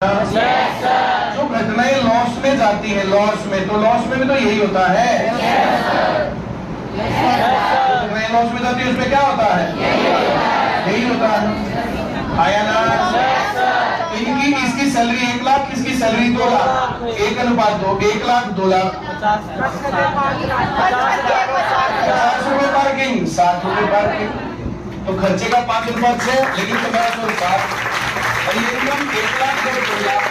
जो घटनाएं लॉस में जाती है, लॉस में तो यही होता है। घटनाएं लॉस में जाती है उसमें क्या होता है? यही होता है। आया ना? इनकी इसकी सैलरी 1 लाख, इसकी सैलरी 2 लाख, 1:2, 1 लाख 2 लाख। 50 रुपए पार्किंग, 60 रुपए पार्किंग, तो खर्चे का 5 रुपए है, लेकिन 50 और 60 और ये एकदम 1 लाख 2 लाख।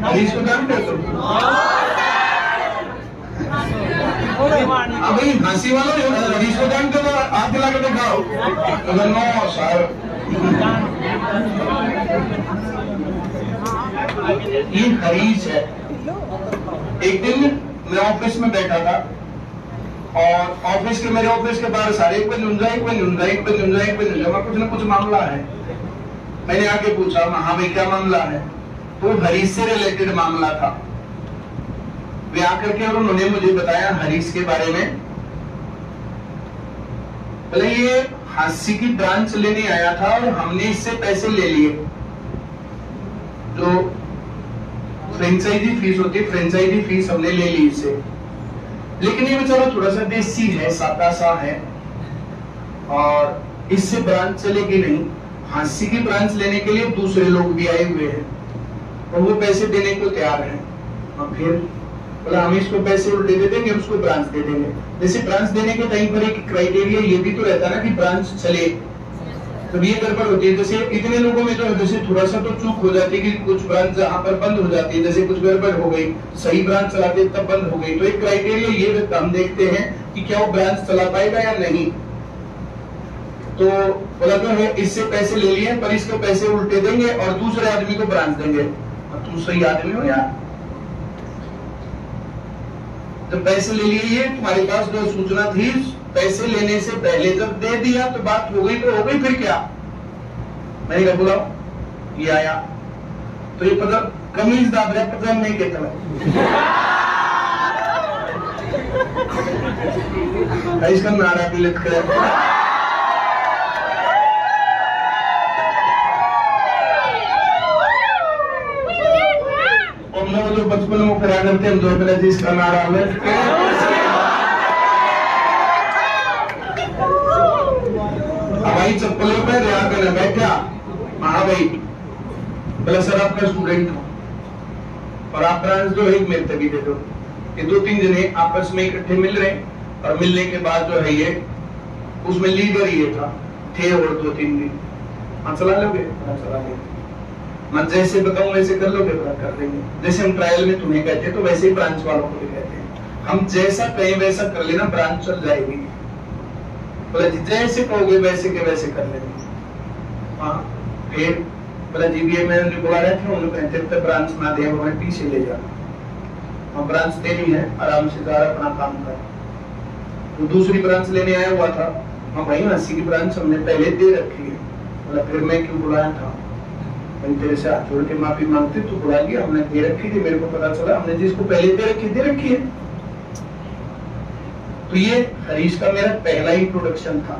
हरीश को जानते हो? भाई हंसी वालों हरीश को जानते हो? हाथ दिला के दिखाओ। नो सर, ये हरीश है। एक दिन मैं ऑफिस में बैठा था और मेरे ऑफिस के बाहर सारे एक मैं कुछ ना कुछ मामला है। मैंने आके पूछा, हाँ भाई क्या मामला है? तो हरीश से रिलेटेड मामला था। वे आकर के और उन्होंने मुझे बताया हरीश के बारे में। बोले ये हांसी की ब्रांच लेने आया था और हमने इससे पैसे ले लिए। जो फ्रेंचाइजी फीस होती है, फ्रेंचाइजी फीस हमने ले ली इससे। लेकिन ये बेचारा थोड़ा सा देसी है, सादा सा है और इससे ब्रांच चलेगी नहीं। हांसी की ब्रांच लेने के लिए दूसरे लोग भी आए हुए हैं और वो पैसे देने को तैयार हैं। और फिर बोला हम इसको पैसे उल्टे दे देंगे, उसको ब्रांच दे देंगे। जैसे ब्रांच देने के टाइम पर एक क्राइटेरिया ये भी तो रहता है ना कि ब्रांच चले। तो ये गड़बड़ होती है। जैसे इतने लोगों में तो जैसे थोड़ा सा तो चूक हो जाती है कि कुछ ब्रांच जहाँ पर बंद हो जाती है, जैसे कुछ गड़बड़ हो गई, सही ब्रांच चलाते तब बंद हो गई। तो एक क्राइटेरिया ये हम देखते हैं कि क्या वो ब्रांच चला पाएगा या नहीं। तो बोला तो है इससे पैसे ले लिए पर इसको पैसे उल्टे देंगे और दूसरे आदमी को ब्रांच देंगे। तुम सही आदमी हो यार, तो पैसे ले लिए। ये तुम्हारे पास जो सूचना थी पैसे लेने से पहले जब दे दिया तो बात हो गई, तो हो गई, फिर क्या? मैंने कहा बुलाओ। ये आया तो ये पता कमीज दाब रहा, पता नहीं कहता इसका नारा भी लिख कर जो बचपन में करा करते हम 2 इसका नारा हवाई चप्पलों पे रिया करना बैठा। हाँ भाई, बोला सर आपका स्टूडेंट हो और आप ब्रांच दो, एक मेरे तभी दे दो। ये 2-3 जने आपस में इकट्ठे मिल रहे और मिलने के बाद जो है ये उसमें लीडर ये था, थे और 2-3 दिन। हाँ चला लोगे? हाँ चला लोगे। मैं जैसे बताऊं वैसे कर लोगे? कर देंगे। जैसे हम ट्रायल में तुम्हें कहते हैं तो वैसे ही ब्रांच वालों को भी कहते हैं। हम जैसा कहें वैसा कर लेना, ब्रांच चल जाएगी। बोला जी जैसे कहोगे वैसे के वैसे कर लेंगे। हाँ फिर बोला जी भी मैंने बुला रहे थे, उन्होंने कहते ब्रांच में दे हमें पीछे ले जाना, हम ब्रांच देनी है, आराम से जा अपना काम कर। तो दूसरी ब्रांच लेने आया हुआ था, हाँ भाई 80 की ब्रांच हमने पहले दे रखी है। बोला फिर मैं क्यों बुलाया था, भाई तेरे से हाथ जोड़ के माफी मांगते, तू बुला लिया, हमने दे रखी थी, मेरे को पता चला हमने जिसको पहले दे रखी है। तो ये हरीश का मेरा पहला ही प्रोडक्शन था।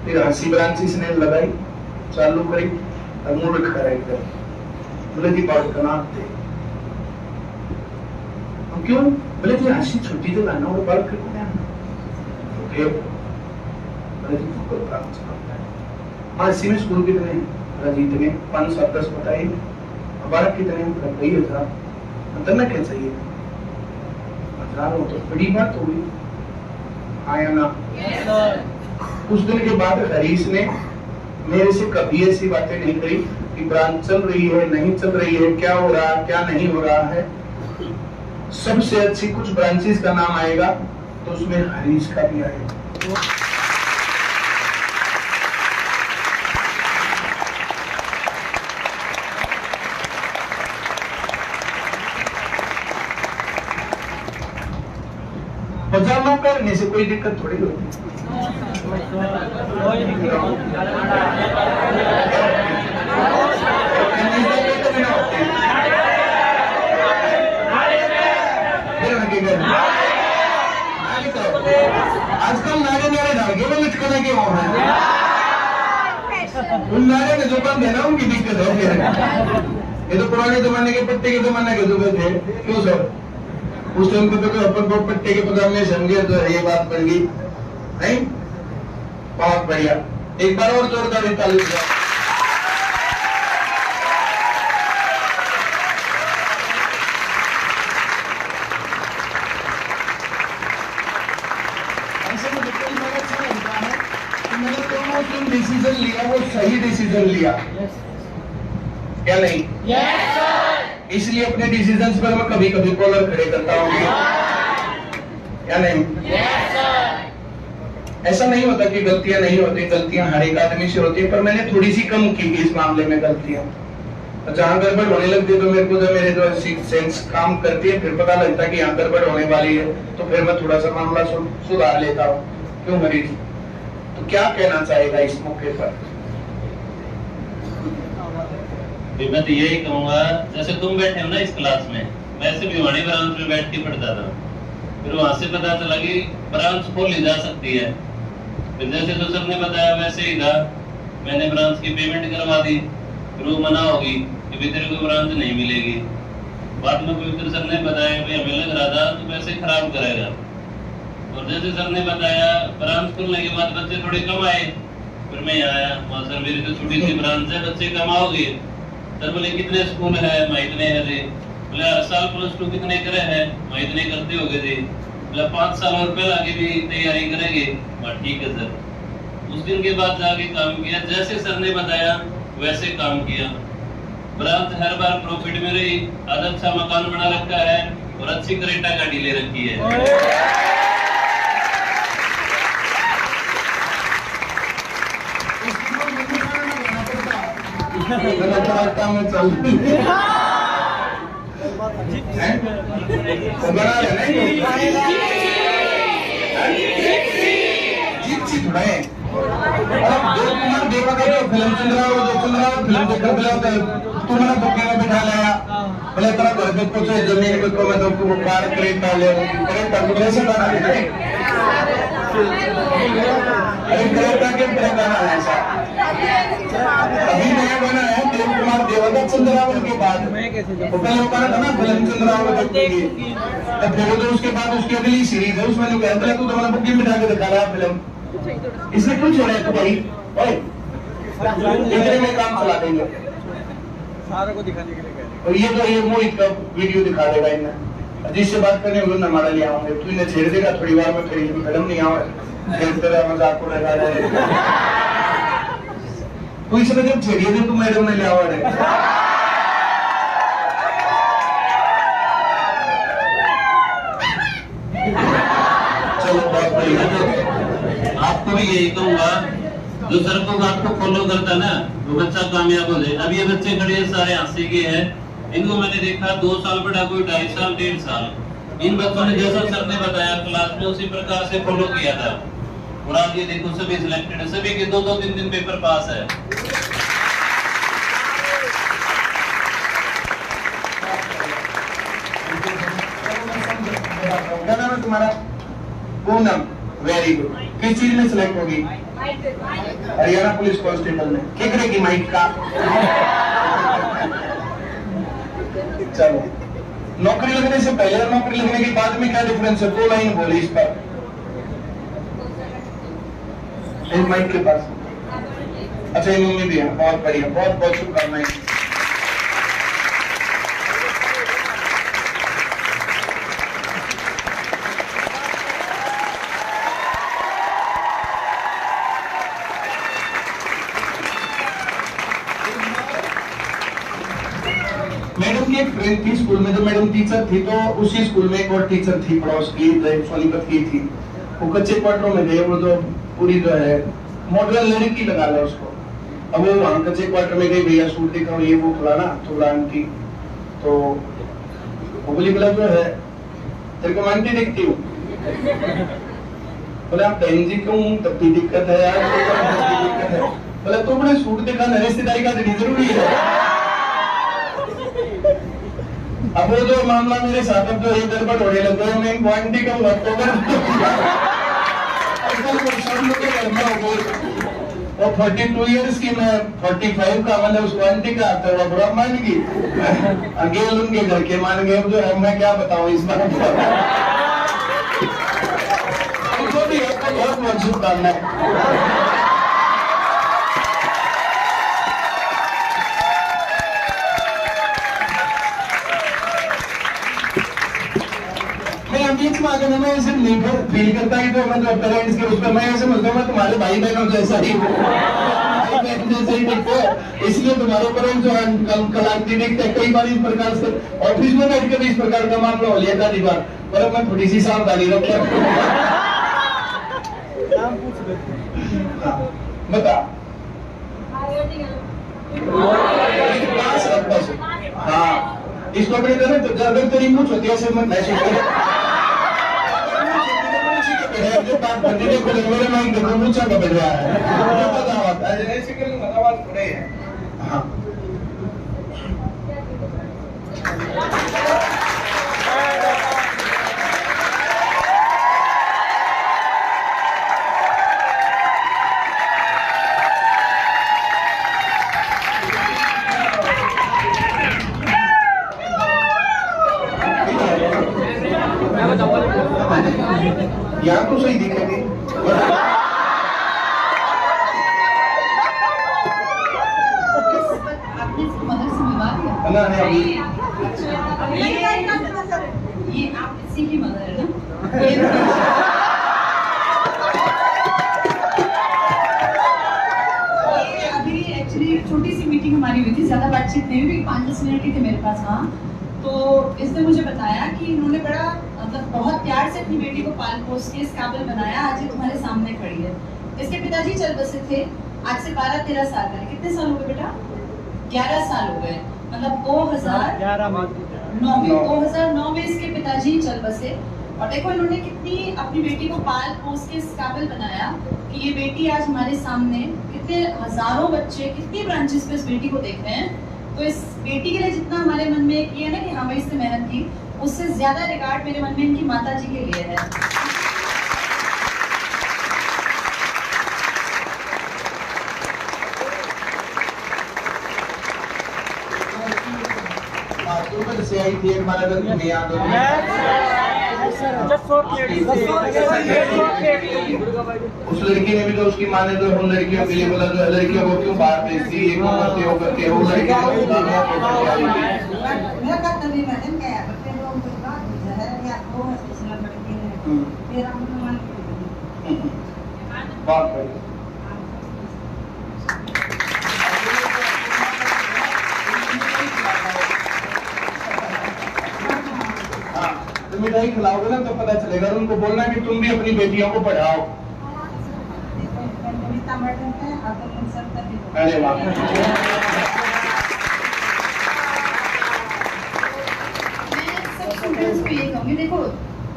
फिर 80 ब्रांच इसने लगाई, चालू करी, और मूड खड़ा एकदम, बोले जी बात करना थे क्यों, बोले जी 80 छुट्टी तो लाना और बाल फिर तो फिर बोले जी तो काम चलता है। हाँ 80 में स्कूल कितने हैं, इतने 5 7 10 बताइए, हमारा कितने हैं, 20,000, अंतर ना क्या चाहिए, 1000 हो तो बड़ी बात होगी, आया ना। कुछ दिन के बाद हरीश ने मेरे से कभी ऐसी बातें नहीं करी कि ब्रांच चल रही है नहीं चल रही है, क्या हो रहा क्या नहीं हो रहा है। सबसे अच्छी कुछ ब्रांचेस का नाम आएगा तो उसमें हरीश का भी आएगा। पजामा पहनने से कोई दिक्कत थोड़ी होती। आजकल नारे धागे में लटकने के हो रहे हैं, उन नारे के जो बंद है ना उनकी दिक्कत है। ये तो पुराने जमाने के पट्टे के जमाने के जुगे थे, क्यों सर? उस टाइम पे तो अपन को पट्टे के पजामे समझे तो ये बात बन गई नहीं। बहुत बढ़िया, एक बार और जोरदार ताली बजाओ। डिसीजन लिया वो सही डिसीजन लिया, क्या नहीं? इसलिए अपने डिसीजंस पर मैं कभी कभी कॉलर खड़े करता हूँ, क्या नहीं? ऐसा नहीं होता कि गलतियां नहीं होती, गलतियां हर एक आदमी से होती है, पर मैंने थोड़ी सी कम की इस मामले में गलतियां। जहां गड़बड़ होने लगती तो मेरे को जब मेरे जो सेंस काम करती है फिर पता लगता है कि यहाँ गड़बड़ होने वाली है, तो फिर मैं थोड़ा सा मामला सुधार लेता हूँ। क्यों मरीज? तो क्या कहना चाहेगा इस मौके पर? मैं तो यही कहूंगा, जैसे तुम बैठे हो ना इस क्लास में, वैसे भी वाणी ब्रांच में बैठ के पढ़ता था, फिर वहां से पता चला कि ब्रांच खोली जा सकती है। फिर जैसे तो सर ने बताया वैसे ही था, मैंने ब्रांच की पेमेंट करवा दी, फिर वो मना होगी कि भी तेरे को ब्रांच नहीं मिलेगी। बाद में पवित्र सर ने बताया कि हमें लग रहा था तो पैसे खराब करेगा, और जैसे सर ने बताया ब्रांच खुलने के बाद बच्चे थोड़े कम आए, फिर मैं आया, वहाँ सर मेरी तो छोटी सी ब्रांच है, बच्चे कम आओगे। सर बोले कितने स्कूल है, मैं इतने है जी। बोले हर साल +2 कितने करे हैं, मैं इतने करते हो गए जी। बोले 5 साल और पहले आगे भी तैयारी करेंगे, मैं ठीक है सर। उस दिन के बाद जाके काम किया, जैसे सर ने बताया वैसे काम किया। ब्रांच हर बार प्रॉफिट में रही, अच्छा मकान बना रखा है और अच्छी क्रेटा गाड़ी ले रखी है। में चल बना देवा का जो फिल्म चल रहा है फिल्म देखकर तुम्हारा बुके में बिठा लाया, बोले तरह घर पे कुछ जमीन पे तो मैं तो कार खरीदता ले कैसे बना ऐसा अभी नया बना है प्रेम कुमार देवता चंद्रावत के बाद पहले वो कहा था ना फिल्म चंद्रावत की, फिर तो उसके बाद उसकी अगली सीरीज है उसमें कहता है तू तो मतलब बुकिंग बिठा के दिखा रहा है फिल्म, इसने क्यों छोड़ा है तू भाई? इतने में काम चला देंगे सारा को दिखाने के लिए कह रहे। और ये तो ये मोहित का वीडियो दिखा देगा इन्हें, जिससे बात करने उन्होंने हमारा ले आऊंगे, तू इन्हें छेड़ देगा थोड़ी बार में, फिर फिल्म नहीं आवे फिर तेरा मजाक को लगा रहे तू इसे जब छेड़िए थे तू मैडम ने ले आवा रहे। चलो बहुत बढ़िया, को भी यही कहूंगा, जो सर को आपको फॉलो करता ना वो बच्चा कामयाब हो जाए। अब ये बच्चे खड़े हैं सारे हांसी के हैं, इनको मैंने देखा 2 साल पढ़ा, कोई 2.5 साल 1.5 साल, इन बच्चों ने जैसा सर ने बताया क्लास में उसी प्रकार से फॉलो किया था, और आज ये देखो सभी सिलेक्टेड है, सभी के 2-2 3 पेपर पास है। क्या नाम है तुम्हारा? Poonam, very good. किस चीज में सिलेक्ट होगी? हरियाणा पुलिस कांस्टेबल में। क्या करेगी माइक का? चलो, नौकरी लगने से पहले और नौकरी लगने के बाद में क्या डिफरेंस है? 2 लाइन बोली इस पर, इस माइक के पास। अच्छा, ये मम्मी भी है, बहुत बढ़िया, बहुत बहुत शुभकामनाएं। मैडम की एक फ्रेंड थी स्कूल में, जो मैडम टीचर थी, तो उसी स्कूल में एक और टीचर थी पड़ोस की, सोनीपत की थी। वो कच्चे क्वार्टरों में गए, वो जो पूरी जो है मॉडल लड़की लगा लो उसको। अब वो वहां कच्चे क्वार्टर में गई, भैया सूट दिखाओ, ये वो फलाना थोड़ा आंटी, तो वो बोली बोला जो है तेरे को आंटी दिखती हूँ। बोले आप बहन जी क्यों, तब भी दिक्कत है यार, दिक्कत है। बोला तो बड़े सूट दिखाना रिश्तेदारी का जरूरी है। अब वो जो मामला मेरे साथ अब जो एक गड़बड़ होने लग गया, मैं क्वांटी का अक्टूबर और 42 इयर्स की, मैं 45 का, मतलब उस क्वांटी का तो वो बुरा मान गई, अकेले उनके घर के मान गए। जो है मैं क्या बताऊं इस बात पर, उनको भी आपको बहुत बहुत शुभकामनाएं। बीच में आकर मैं ऐसे नहीं फील करता कि तो मैं जो पेरेंट्स के उस पर मैं ऐसे समझता हूँ मैं तुम्हारे भाई बहनों जैसा ही हूँ, जैसे ही दिखते हैं, इसलिए तुम्हारे ऊपर जो कलाकृति दिखते हैं। कई बार इस प्रकार से ऑफिस में बैठ कर इस प्रकार का मामला हो लिया था दीवार पर, मैं थोड़ी सी सावधानी रखा। बता हाँ, इसको अपने तरह तो ज्यादा तेरी मुझ होती है ऐसे मत ऐसे जो बात करते थे खुले मेरे माइंड में मुझे बदल रहा है, मुझे पता होता है जैसे कि मतावाद थोड़े हैं। हाँ, यहाँ तो सही दिखेगी। ये आप इसी की मदर है ना? अभी एक्चुअली छोटी सी मीटिंग हमारी हुई थी, ज्यादा बातचीत नहीं हुई, 5-10 मिनट ही थे मेरे पास वहाँ। तो इसने मुझे बताया कि इन्होंने बड़ा मतलब बहुत प्यार से अपनी बेटी को पाल पोस के इस काबिल बनाया, आज ये तुम्हारे सामने खड़ी है। इसके पिताजी चल बसे थे, आज से 12-13 साल पहले। कितने साल हो गए बेटा? 11 साल हो गए, मतलब 2009 में इसके पिताजी चल बसे। और देखो इन्होंने कितनी अपनी बेटी को पाल पोस के इस काबिल बनाया कि ये बेटी आज हमारे सामने, कितने हजारों बच्चे कितनी ब्रांचेस पे इस बेटी को देख रहे हैं। तो इस बेटी के लिए जितना हमारे मन में ये है ना कि हाँ भाई इसने मेहनत की, उससे ज्यादा रिगार्ड मेरे मन में इनकी माता जी के लिए है। से आई थी हमारा घर याद हो उस लड़की ने भी तो उसकी माँ ने जो उन लड़कियों के लिए बोला जो लड़कियों को क्यों बाहर भेजती है, क्यों करते हो मिठाई खिलाओगे ना तो पता चलेगा। उनको बोलना कि तुम भी अपनी बेटियों को पढ़ाओ। अमिता मर्डन है, हाथों में सर तक ही हो। अरे वाह। मैं सब स्टूडेंट्स को ये कहूँगी, देखो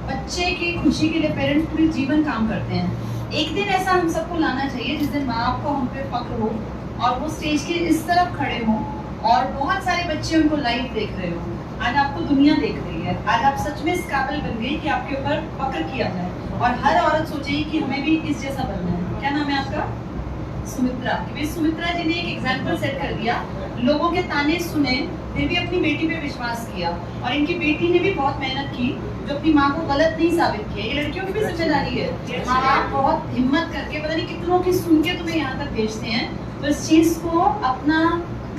बच्चे की खुशी के लिए पेरेंट्स पूरी जीवन काम करते हैं। एक दिन ऐसा हम सबको लाना चाहिए जिस दिन माँ बाप को हम पे फक्र हो और वो स्टेज के इस तरफ खड़े हों और बहुत सारे बच्चे उनको लाइव देख रहे हो। आज आपको दुनिया देख रही है, आज आप सच में इस काबिल बन गई कि आपके ऊपर फक्र किया जाए और हर औरत सोचेगी कि हमें भी इस जैसा बनना है। क्या नाम है आपका? सुमित्रा। सुमित्रा जी ने एक एग्जाम्पल सेट कर दिया, लोगों के ताने सुने फिर भी अपनी बेटी पे विश्वास किया और इनकी बेटी ने भी बहुत मेहनत की जो अपनी माँ को गलत नहीं साबित किया। ये लड़कियों की भी जिम्मेदारी है। माँ बाप बहुत हिम्मत करके पता नहीं कितनों की सुन के तुम्हें यहाँ तक भेजते हैं, तो इस चीज को अपना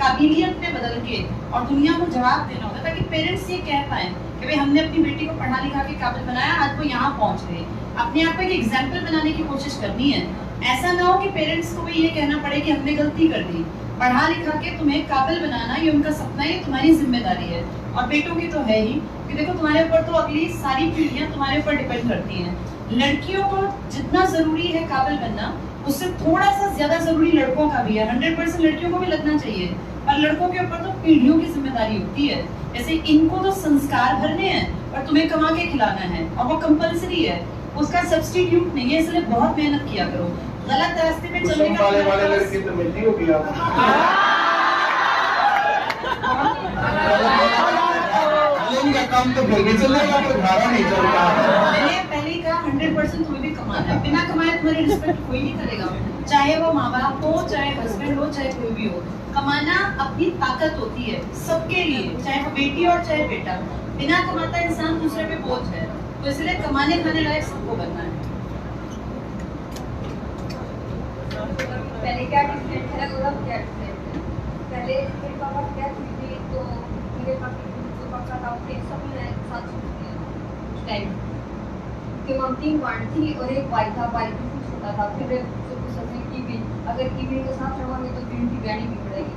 काबिलियत में बदल के और दुनिया को जवाब देना होता है ताकि पेरेंट्स ये कह पाए कि भाई हमने अपनी बेटी को पढ़ा लिखा के काबिल बनाया, आज वो यहाँ पहुँच गए। अपने आप को एक एग्जाम्पल बनाने की कोशिश करनी है। ऐसा ना हो कि पेरेंट्स को भी ये कहना पड़े कि हमने गलती कर दी। पढ़ा लिखा के तुम्हें काबिल बनाना ये उनका सपना है, ये तुम्हारी जिम्मेदारी है और बेटों की तो है ही कि देखो तुम्हारे ऊपर तो अगली सारी पीढ़ियां तुम्हारे ऊपर डिपेंड करती हैं। लड़कियों को जितना जरूरी है काबिल बनना, उससे थोड़ा सा ज्यादा जरूरी लड़कों का भी है। 100% लड़कियों को भी लगना चाहिए, पर लड़कों के ऊपर तो पीढ़ियों की जिम्मेदारी होती है। जैसे इनको तो संस्कार भरने हैं और तुम्हें कमा के खिलाना है और वो कंपलसरी है, उसका सब्स्टिट्यूट नहीं है। इसलिए बहुत मेहनत किया करो। गलत रास्ते पे चलने का वाले लड़के तो मिलती होगी आप। का काम तो फिर भी चलेगा, तो धारा नहीं चलता। मैंने पहले ही कहा 100% तुम्हें भी कमाना है। बिना कमाए तुम्हारी रिस्पेक्ट कोई नहीं करेगा, चाहे वो माँ बाप हो, चाहे हस्बैंड हो, चाहे कोई भी हो। कमाना अपनी ताकत होती है सबके लिए, चाहे वो बेटी और चाहे बेटा। बिना कमाता इंसान दूसरे पे बोझ है, तो इसलिए कमाने खाने लायक सबको बनना है। पहले क्या डिफरेंट है और अब क्या डिफरेंट है? पहले मेरे पापा क्या थी तो मेरे पापा था उसके सब में साथ छूटते उस टाइम कि मम 3 पॉइंट थी और एक भाई था, भाई भी छोटा था। फिर सोचने की भी अगर कीवी के साथ रहोगे तो फिर उनकी गाड़ी भी पड़ेगी।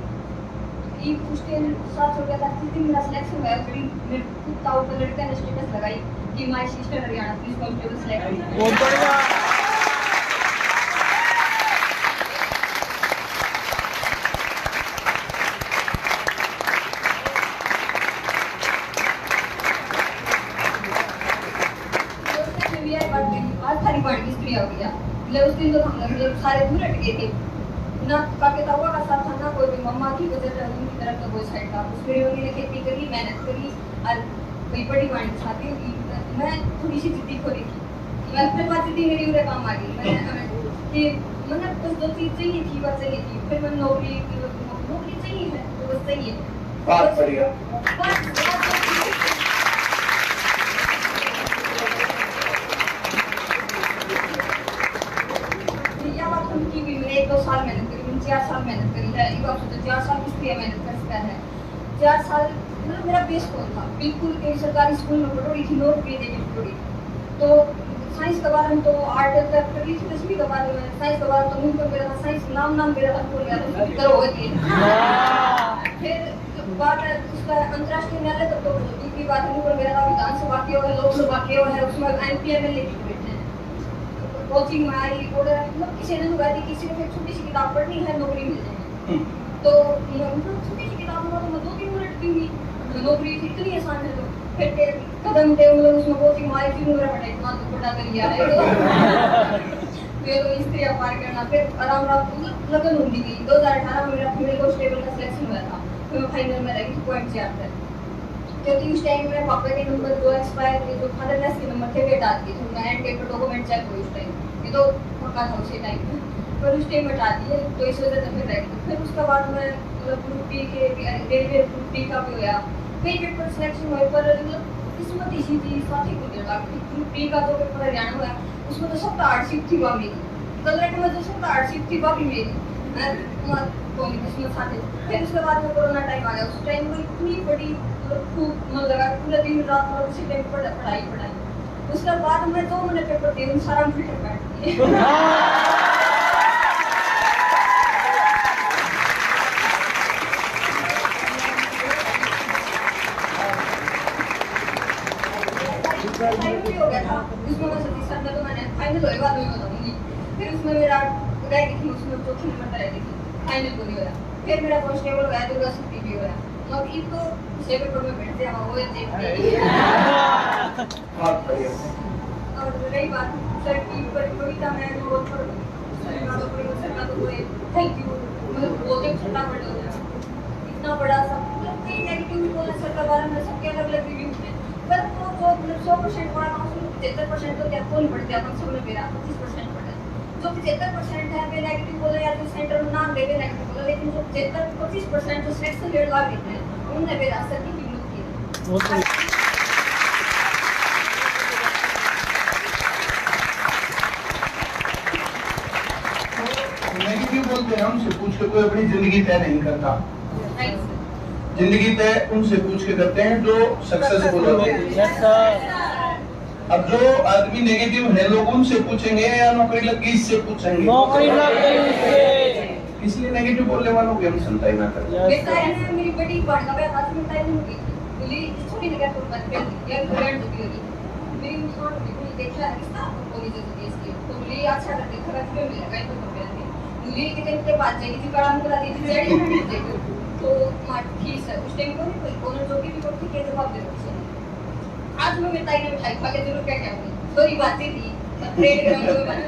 ई उसके साथ हो गया था। जिस दिन मेरा सिलेक्शन हुआ फिर मेरे खुद ताऊ का लड़का ने स्टेटस लगाई कि my sister Haryana police constable select हुई। बहुत बढ़िया। उस दिन तो हम लोग सारे दूर हट गए थे ना, काके तावा का साथ था ना कोई भी। मम्मा की वजह से उनकी तरफ का कोई साइड था। उस फिर उन्होंने खेती करी, मेहनत करी और कोई बड़ी वाणी खाती। मैं थोड़ी सी जिद्दी को देखी, मैं अपने पास जिद्दी मेरी उन्हें काम आ गई। मैं कि मैंने बस 2 चीज चाहिए थी, बस चाहिए थी। फिर मैंने नौकरी चाहिए है तो बस चाहिए। बात बढ़िया। मैंने 1-2 साल मेहनत करी, मैंने 4 साल मेहनत करी है। एक बार सोचो 4 साल किस लिए मेहनत कर सकता है? 4 साल मतलब मेरा बेस कौन था? बिल्कुल एक सरकारी स्कूल में पढ़ी थी, 9 रुपये देकर पढ़ी। तो साइंस के बारे में तो आर्ट तक पढ़ी थी, 10वीं के बारे में साइंस के बारे में तो मुझे मेरा साइंस नाम मेरा अल्कोहल गया था करो होती है। फिर बात है उसका अंतर्राष्ट्रीय न्यायालय तक तो दूसरी बात है मेरा विधानसभा के है, लोकसभा के है, उसमें एमपीएमएल लेके कोचिंग में आई और मतलब किसी ने कहा कि सिर्फ एक छोटी सी किताब पढ़नी है नौकरी मिल जाएगी। तो मतलब छोटी सी किताब में तो मैं 2-3 मिनट पढ़ी, नौकरी इतनी आसान है। तो फिर कदम थे मतलब उसमें कोचिंग में आई थी, मेरा बड़ा इतना तो बड़ा कर लिया है। फिर तो स्त्री पार करना, फिर आराम लगन होती गई। 2018 में मेरा फीमेल कांस्टेबल का सिलेक्शन हुआ था, फिर मैं फाइनल में रही थी पॉइंट से आता। क्योंकि उस टाइम मेरे पापा के नंबर 2 एक्सपायर थे, जो फादरलेस के नंबर थे वे डाल दिए थे। मैं एंड पेपर डॉक्यूमेंट चेक हुई उस टाइम, ये तो पक्का था उसी टाइम में, पर उस टाइम हटा दिए। तो इस वजह से फिर रह गई। फिर उसके बाद मैं मतलब ग्रुप बी के रेलवे ग्रुप बी का भी हुआ, कई पेपर सिलेक्शन हुए, पर मतलब किस्मत इसी थी साथ ही कुछ लगा। ग्रुप बी का तो पेपर हरियाणा हुआ, उसमें तो सब हार्डशिप थी वहाँ मेरी, कलरट में तो सब हार्डशिप थी वहाँ भी मेरी कोई किस्मत साथ। फिर उसके बाद में कोरोना टाइम आ गया। उस टाइम में इतनी बड़ी खूब मन लगा, पूरा दिन रात मतलब उसी टाइम पढ़ाई। उसके बाद में 2 महीने पेपर दिए, सारा फिल्टर बैठ दिए। हो गया था उसमें मैं सतीश सर तो मैंने फाइनल होएगा तो मैं बताऊंगी। फिर उसमें मेरा रह गई थी उसमें चौथी नंबर पर रह गई थी फाइनल पूरी होया फिर मेरा कांस्टेबल होया दुर्गा छुट्टी भी होया और इन तो छह पेपर में बैठते हैं वो देखते बहुत बढ़िया। और रही बात सर की कविता में बहुत पर सर का तो कोई थैंक यू मतलब बहुत ही छोटा वर्ड हो गया इतना बड़ा सा मतलब कई नेगेटिव भी बोला सर का बारे में सबके अलग अलग रिव्यू हैं पर वो जो मतलब 100% वाला उसमें 75% तो क्या कौन पढ़ते हैं सब में मेरा 25% पढ़ा जो 75% है वे नेगेटिव बोले या जो सेंटर में नाम दे वे नेगेटिव बोले लेकिन जो 25% जो सिलेक्शन रेट ला देते हैं उन्होंने मेरा सर की कीमत की है नेगेटिव बोलते हैं हमसे पूछ के कोई अपनी जिंदगी तय नहीं करता। राइट सर जिंदगी तय उनसे पूछ के करते हैं जो सक्सेसफुल होते हैं। अब जो आदमी नेगेटिव है लोग उनसे पूछेंगे या नौकरी लगी इससे पूछेंगे, नौकरी लग गई इससे। इसलिए नेगेटिव बोलने वालों की हम सुनता ही ना करें। बेटा है मेरी बड़ी बात का बात में टाइम नहीं हुई बोली छोटी निगाह पर बात कर यार फ्रेंड होती होगी मेरी इंसान ने देखा है इसका बोली जरूरत है इसकी तो बोली अच्छा कर देखा था फिर मिल गई तो कर दिया मुझे कि दिन के बाद जाएगी थी कड़ा मुकरा दी थी जेडी हट जाएगी तो मार ठीक है उस टाइम को कोई कोनो जो भी कोई के जवाब दे दो आज मैं मिठाई ने मिठाई खा के जरूर क्या कहूंगी सॉरी बातें थी ट्रेड ग्राउंड में बात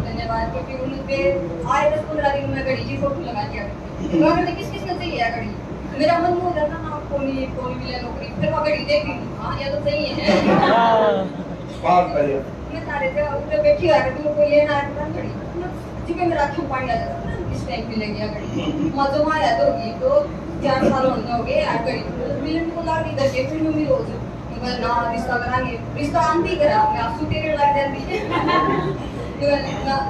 धन्यवाद क्योंकि उनके आए 10-15 दिन में घड़ी की फोटो लगा दिया करते किस किस ने चाहिए घड़ी मेरा मन हो जाता ना कोई मिले नौकरी फिर वो घड़ी देख ली हाँ ये तो सही है बहुत बढ़िया। मैं सारे थे उधर बैठी आ रही कोई लेना आया था घड़ी जी में मेरा आंखों पानी आ जाता ना इस टाइम पे लगी घड़ी मजो में आया तो होगी तो 4 साल होने हो गए यार घड़ी मिलन को लाग दी दे फिर मैं रोज ना रिश्ता करांगे रिश्ता आंटी करा मैं आंसू तेरे लग जाती है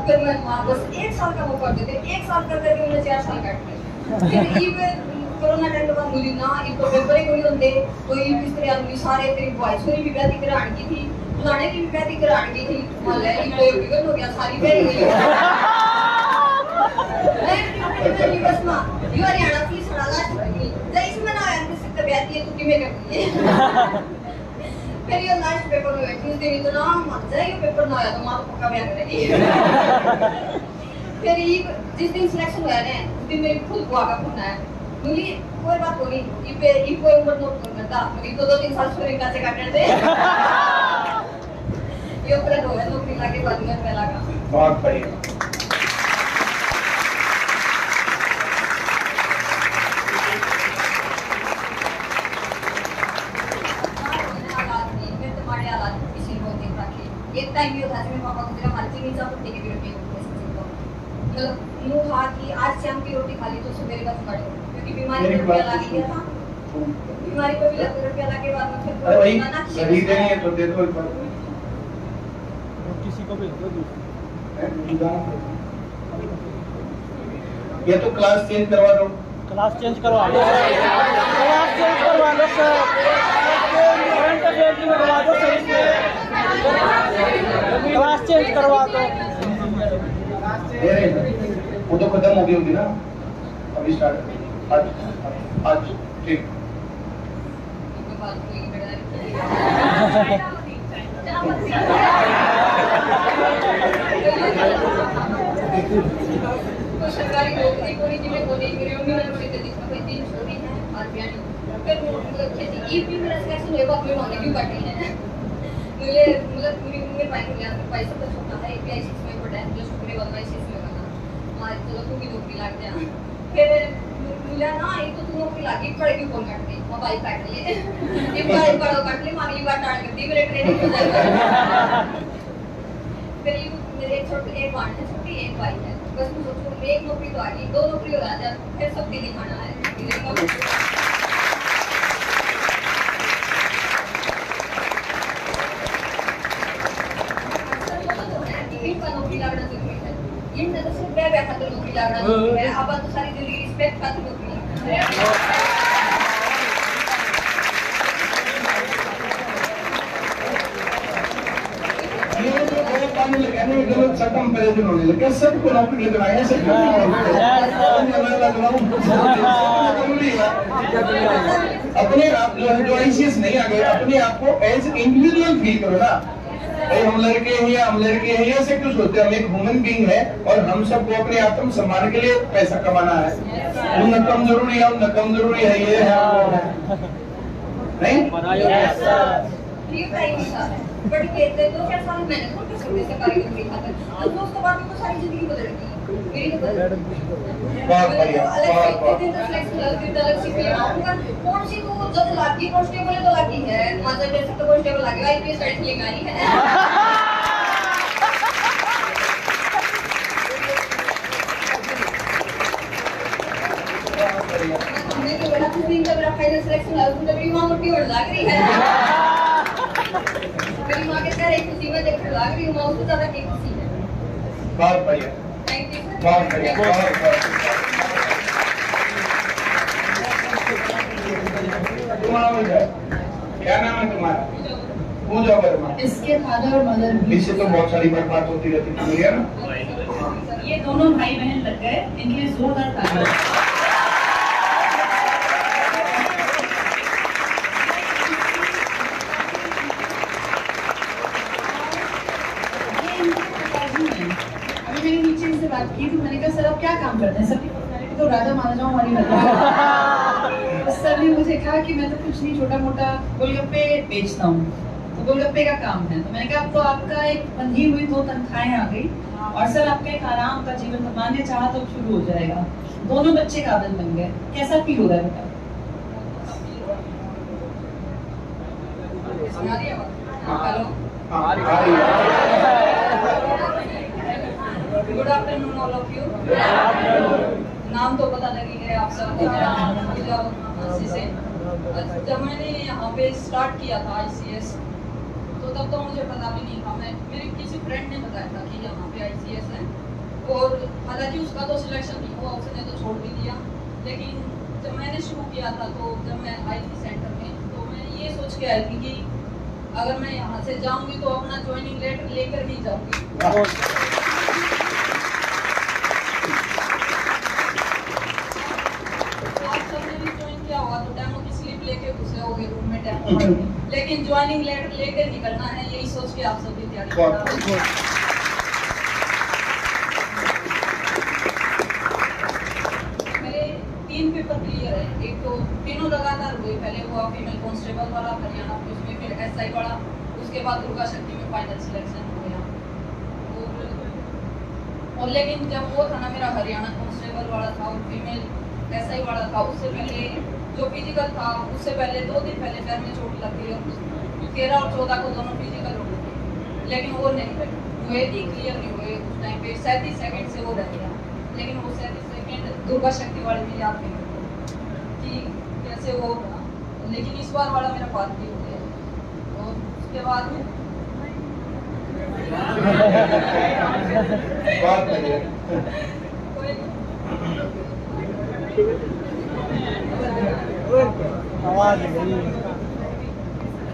फिर मैं बस 1 साल का मौका देते 1 साल कर करके उन्हें 4 साल काट दिए फिर ये कोरोना टाइम के बाद मुझे ना इनको पेपर ही कोई होते तो ये किस तरह आदमी सारे तेरी वॉइस को भी ब्याह कराने की थी फलाने की भी ब्याह कराने की थी मान ले ये कोई बिगड़ हो गया सारी बह गई मैं बस मां यू हरियाणा की सड़ा लास्ट बनी जय इसमें ना आया किसी का ब्याह थी तो किमें करती है फिर ये लास्ट पेपर में बैठी उस दिन इतना मर जाए ये पेपर ना आया तो मां तो पक्का ब्याह करेगी फिर ये जिस दिन सिलेक्शन हुआ ना उस दिन मेरी खुद बुआ का फोन आया मुझे कोई बात हो नहीं ये कोई उम्र नोट कर करता मुझे तो 2-3 साल सोरे का से काटने थे ये ऊपर हो गया नौकरी लाके बाद में पहला का बहुत बढ़िया। एक टाइम ये था मेरे पापा को तेरा मर्जी नहीं जा सकती कि रोटी मतलब नो खा कि आज शाम की रोटी खा ली तो सवेरे का पड़े क्योंकि बीमारी पे रुपया लग गया था बीमारी पे भी रुपया लगे बाद में फिर अरे भाई सही देनी है तो दे दो एक बार किसी को भी दो ये तो क्लास चेंज करवा दो क्लास चेंज करवा लो क्लास चेंज करवा लो सर करवा दो सर क्लास चेंज करवा दो वो तो खत्म हो गई होगी ना अभी स्टार्ट आज ठीक सरकारी नौकरी कोई जिम्मे कोई मेरी मम्मी ने मुझे दी कोई 3 छोरी है और बियानी फिर मतलब खेती ये भी मेरा सिलेक्शन हुआ बाद में मैंने क्यों काटी है मुझे मतलब पूरी उम्र पाई को यार पैसा तो छोटा है एपीआई 6 में पढ़ा है प्लस पूरे बाद में 6 में लगा हमारे चलो तो भी नौकरी लग गया फिर मिला ना एक तो तू नौकरी लगी पड़ेगी कौन काट दे मोबाइल काट लिए एक बार बड़ो काट ले अगली बार टाड़ कर दी मेरे ट्रेनिंग हो जाएगा फिर ये मेरे छोटे एक बार है छोटी एक भाई है बस मैं सोचूं एक नौकरी तो आ गई 2 नौकरी हो जाए फिर सब दिन खाना है नौकरी लगना जरूरी है इन तो सिर्फ बैठा तो नौकरी लगना जरूरी है अब तो सारी जिंदगी रिस्पेक्ट खातिर नौकरी लगना है ये जो आने लगा ना गलत सा कंपैरिजन होने लगा, सबको नौकरी लग रहा है, ऐसे क्यों मैं लग रहा हूँ। अपने आप जो आईसीएस नहीं आ गए, अपने आप को एज इंडिविजुअल फील करो ना, भाई हम लड़के हैं या हम लड़के हैं, ऐसे क्यों सोचते हैं? हम एक ह्यूमन बीइंग है और हम सबको अपने आत्म सम्मान के लिए पैसा कमाना है। उन कम जरूरी है, उन कम जरूरी है, ये है नहीं। ये टाइम था बट कहते तो 4 साल मैंने खुद के सकते सरकारी नौकरी खातर, तो उसके बाद तो सारी जिंदगी बदल गई मेरी। तो बदल बहुत बढ़िया, बहुत अलग सी फीलिंग आऊंगा। कौन सी तो जज लागी कांस्टेबल तो लागी है, मतलब जैसे तो कांस्टेबल लागी आईपीएस साइड फीलिंग आई है। हमने के बड़ा कुछ दिन का मेरा फाइनल सिलेक्शन है, उसमें मेरी मां मोटी और लग रही है। मेरी मां के कह रही खुशी में देख लग रही हूं, उससे ज्यादा की खुशी है। बहुत बढ़िया, थैंक यू सर। बहुत बढ़िया, बहुत बढ़िया। क्या नाम है तुम्हारा? पूजा वर्मा। इसके फादर और मदर भी, इससे तो बहुत सारी बात होती रहती है ना। ये दोनों भाई बहन लग गए, इनके लिए जोरदार तालियां। अभी मैंने नीचे इनसे बात की तो मैंने कहा सर आप क्या काम करते हैं? सबकी पर्सनैलिटी तो राजा महाराजाओं वाली लगती है। सर ने मुझे कहा कि मैं तो कुछ नहीं, छोटा मोटा गोलगप्पे बेचता हूँ, तो गोलगप्पे का काम है। तो मैंने कहा अब तो आपका एक बंधी हुई 2 तनख्वाहें आ गई और सर आपका एक आराम का जीवन कमाने चाहा तो शुरू हो जाएगा। दोनों बच्चे काबिल बन गए, कैसा फील हो रहा है बेटा? Hello, good afternoon all of you. नाम तो पता लग ही गया आप सब। मेरा नाम पूजा वर्मा से। जब मैंने यहाँ पे स्टार्ट किया था आईसीएस, तो तब तो मुझे पता भी नहीं था। मेरे किसी फ्रेंड ने बताया था कि यहाँ पे आईसीएस है, और हालांकि उसका तो सिलेक्शन नहीं हुआ, उसने तो छोड़ भी दिया। लेकिन जब मैंने शुरू किया था, तो जब मैं आई थी सेंटर में, तो मैं ये सोच के आई थी कि अगर मैं यहाँ से जाऊंगी तो अपना ज्वाइनिंग लेटर लेकर ही जाऊंगी। आप सबने भी ज्वाइन किया होगा तो डेमो की स्लिप लेके घुसे होगे रूम में डेमो करने, लेकिन ज्वाइनिंग लेटर लेकर निकलना है, यही सोच के आप सब भी तैयारी कर रहे हैं। मेरे 3 पेपर क्लियर है। एक तो तीनों लगातार हुए, पहले हुआ फीमेल कांस्टेबल वाला हरियाणा पुलिस में, फिर एसआई वाला, उसके बाद दुर्गा शक्ति में फाइनल सिलेक्शन हो गया। और लेकिन जब वो था ना मेरा हरियाणा कांस्टेबल वाला था और फीमेल एसआई वाला था, उससे पहले जो फिजिकल था, उससे पहले 2 दिन पहले पैर में चोट लग गई और 13 और 14 को दोनों फिजिकल हो गए, लेकिन वो नहीं हुए थी, क्लियर नहीं हुए। उस टाइम पे 37 सेकंड से वो रह गया, लेकिन वो 37 सेकंड दुर्गा शक्ति वाले में याद नहीं कि कैसे वो होगा। लेकिन इस बार वाला मेरा पास भी हो गया। और उसके बाद बहुत बढ़िया। आवाज नहीं।